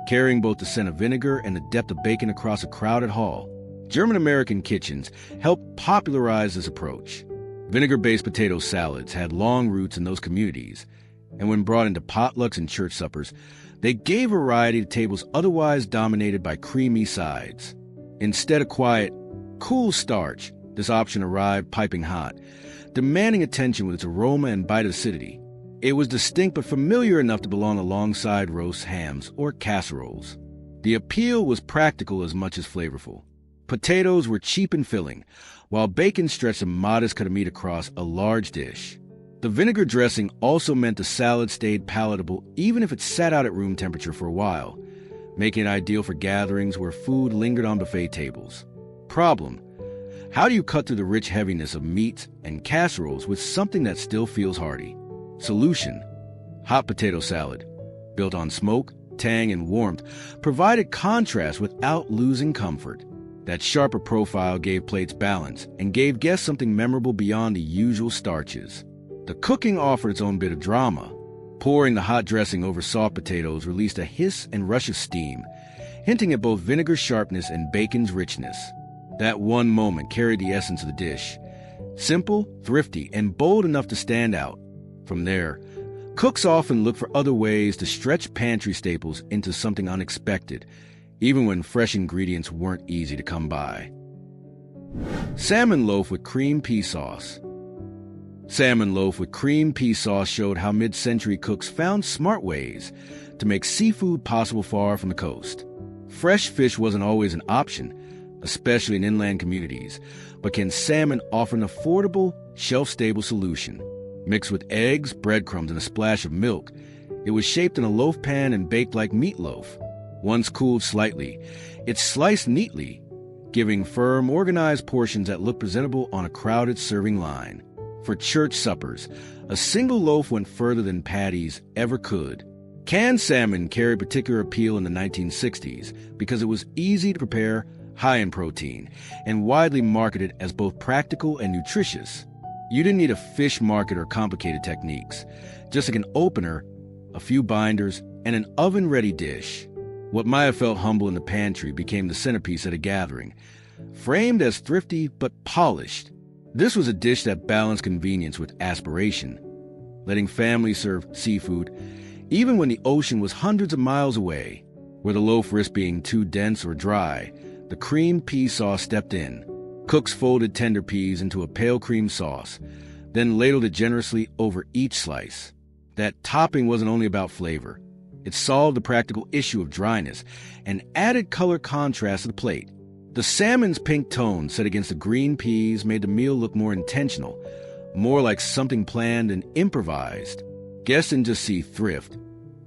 carrying both the scent of vinegar and the depth of bacon across a crowded hall. German-American kitchens helped popularize this approach. Vinegar-based potato salads had long roots in those communities, and when brought into potlucks and church suppers, they gave variety to tables otherwise dominated by creamy sides. Instead of quiet, cool starch, this option arrived piping hot, demanding attention with its aroma and bite acidity. It was distinct but familiar enough to belong alongside roast hams or casseroles. The appeal was practical as much as flavorful. Potatoes were cheap and filling, while bacon stretched a modest cut of meat across a large dish. The vinegar dressing also meant the salad stayed palatable even if it sat out at room temperature for a while, making it ideal for gatherings where food lingered on buffet tables. Problem: How do you cut through the rich heaviness of meats and casseroles with something that still feels hearty? Solution: hot potato salad. Built on smoke, tang, and warmth, provided contrast without losing comfort. That sharper profile gave plates balance and gave guests something memorable beyond the usual starches. The cooking offered its own bit of drama. Pouring the hot dressing over soft potatoes released a hiss and rush of steam, hinting at both vinegar's sharpness and bacon's richness. That one moment carried the essence of the dish. Simple, thrifty, and bold enough to stand out. From there, cooks often look for other ways to stretch pantry staples into something unexpected, even when fresh ingredients weren't easy to come by. Salmon loaf with cream pea sauce. Salmon loaf with cream pea sauce showed how mid-century cooks found smart ways to make seafood possible far from the coast. Fresh fish wasn't always an option, especially in inland communities, but can salmon offer an affordable, shelf-stable solution? Mixed with eggs, breadcrumbs, and a splash of milk, it was shaped in a loaf pan and baked like meatloaf. Once cooled slightly, it's sliced neatly, giving firm, organized portions that look presentable on a crowded serving line. For church suppers, a single loaf went further than patties ever could. Canned salmon carried particular appeal in the 1960s because it was easy to prepare, high in protein, and widely marketed as both practical and nutritious. You didn't need a fish market or complicated techniques, just like an opener, a few binders, and an oven-ready dish. What might have felt humble in the pantry became the centerpiece at a gathering, framed as thrifty but polished. This was a dish that balanced convenience with aspiration, letting families serve seafood even when the ocean was hundreds of miles away. Where the loaf risked being too dense or dry, the cream pea sauce stepped in. Cooks folded tender peas into a pale cream sauce, then ladled it generously over each slice. That topping wasn't only about flavor. It solved the practical issue of dryness and added color contrast to the plate. The salmon's pink tone set against the green peas made the meal look more intentional, more like something planned and improvised. Guests didn't just see thrift.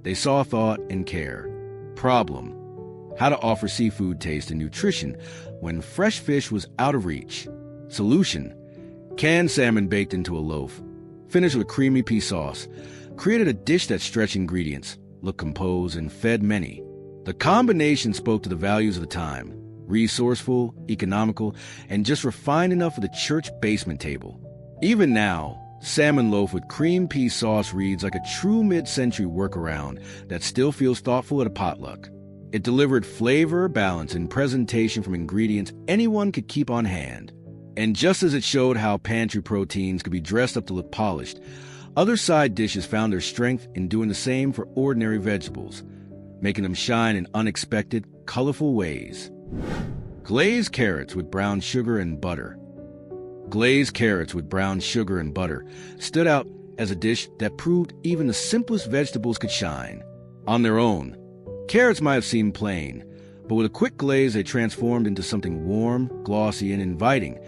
They saw thought and care. Problem: how to offer seafood taste and nutrition when fresh fish was out of reach. Solution: canned salmon baked into a loaf, finished with a creamy pea sauce, created a dish that stretched ingredients, looked composed, and fed many. The combination spoke to the values of the time: resourceful, economical, and just refined enough for the church basement table. Even now, salmon loaf with cream pea sauce reads like a true mid-century workaround that still feels thoughtful at a potluck. It delivered flavor, balance, and presentation from ingredients anyone could keep on hand. And just as it showed how pantry proteins could be dressed up to look polished, other side dishes found their strength in doing the same for ordinary vegetables, making them shine in unexpected, colorful ways. Glazed carrots with brown sugar and butter. Glazed carrots with brown sugar and butter stood out as a dish that proved even the simplest vegetables could shine. On their own, carrots might have seemed plain, but with a quick glaze they transformed into something warm, glossy, and inviting,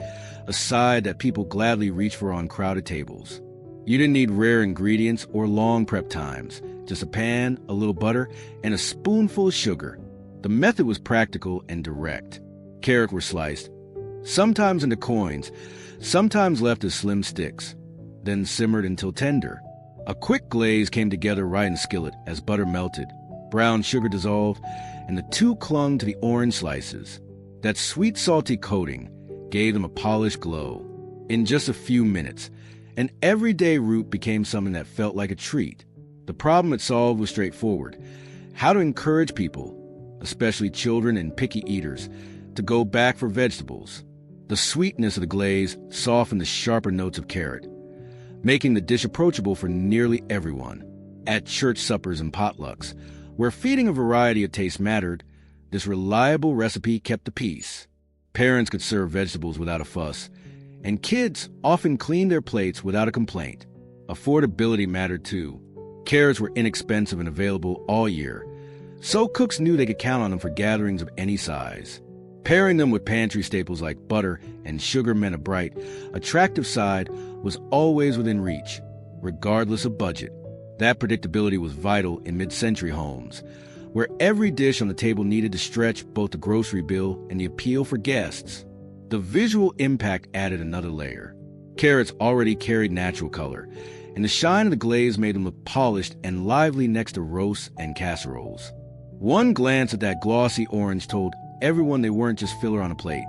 a side that people gladly reached for on crowded tables. You didn't need rare ingredients or long prep times, just a pan, a little butter, and a spoonful of sugar. The method was practical and direct. Carrots were sliced, sometimes into coins, sometimes left as slim sticks, then simmered until tender. A quick glaze came together right in the skillet as butter melted, brown sugar dissolved, and the two clung to the orange slices. That sweet, salty coating gave them a polished glow. In just a few minutes, an everyday root became something that felt like a treat. The problem it solved was straightforward: how to encourage people, especially children and picky eaters, to go back for vegetables. The sweetness of the glaze softened the sharper notes of carrot, making the dish approachable for nearly everyone. At church suppers and potlucks, where feeding a variety of tastes mattered, this reliable recipe kept the peace. Parents could serve vegetables without a fuss, and kids often cleaned their plates without a complaint. Affordability mattered too. Carrots were inexpensive and available all year, so cooks knew they could count on them for gatherings of any size. Pairing them with pantry staples like butter and sugar meant a bright, attractive side was always within reach, regardless of budget. That predictability was vital in mid-century homes, where every dish on the table needed to stretch both the grocery bill and the appeal for guests. The visual impact added another layer. Carrots already carried natural color, and the shine of the glaze made them look polished and lively next to roasts and casseroles. One glance at that glossy orange told everyone they weren't just filler on a plate.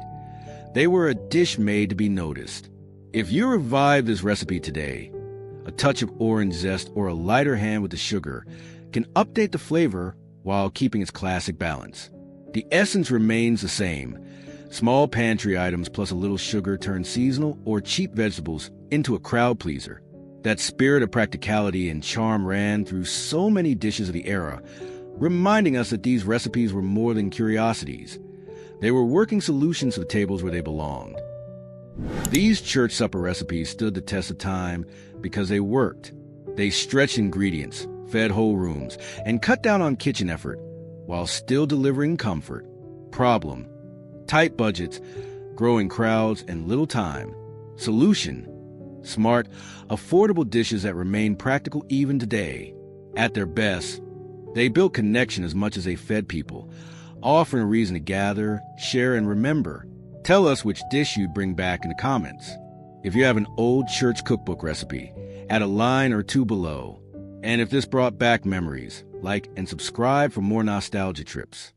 They were a dish made to be noticed. If you revive this recipe today, a touch of orange zest or a lighter hand with the sugar can update the flavor while keeping its classic balance. The essence remains the same. Small pantry items plus a little sugar turn seasonal or cheap vegetables into a crowd pleaser. That spirit of practicality and charm ran through so many dishes of the era, reminding us that these recipes were more than curiosities. They were working solutions to the tables where they belonged. These church supper recipes stood the test of time because they worked. They stretched ingredients, fed whole rooms, and cut down on kitchen effort while still delivering comfort. Problem: tight budgets, growing crowds, and little time. Solution: smart, affordable dishes that remain practical even today. At their best, they built connection as much as they fed people, offering a reason to gather, share, and remember. Tell us which dish you'd bring back in the comments. If you have an old church cookbook recipe, add a line or two below. And if this brought back memories, like and subscribe for more nostalgia trips.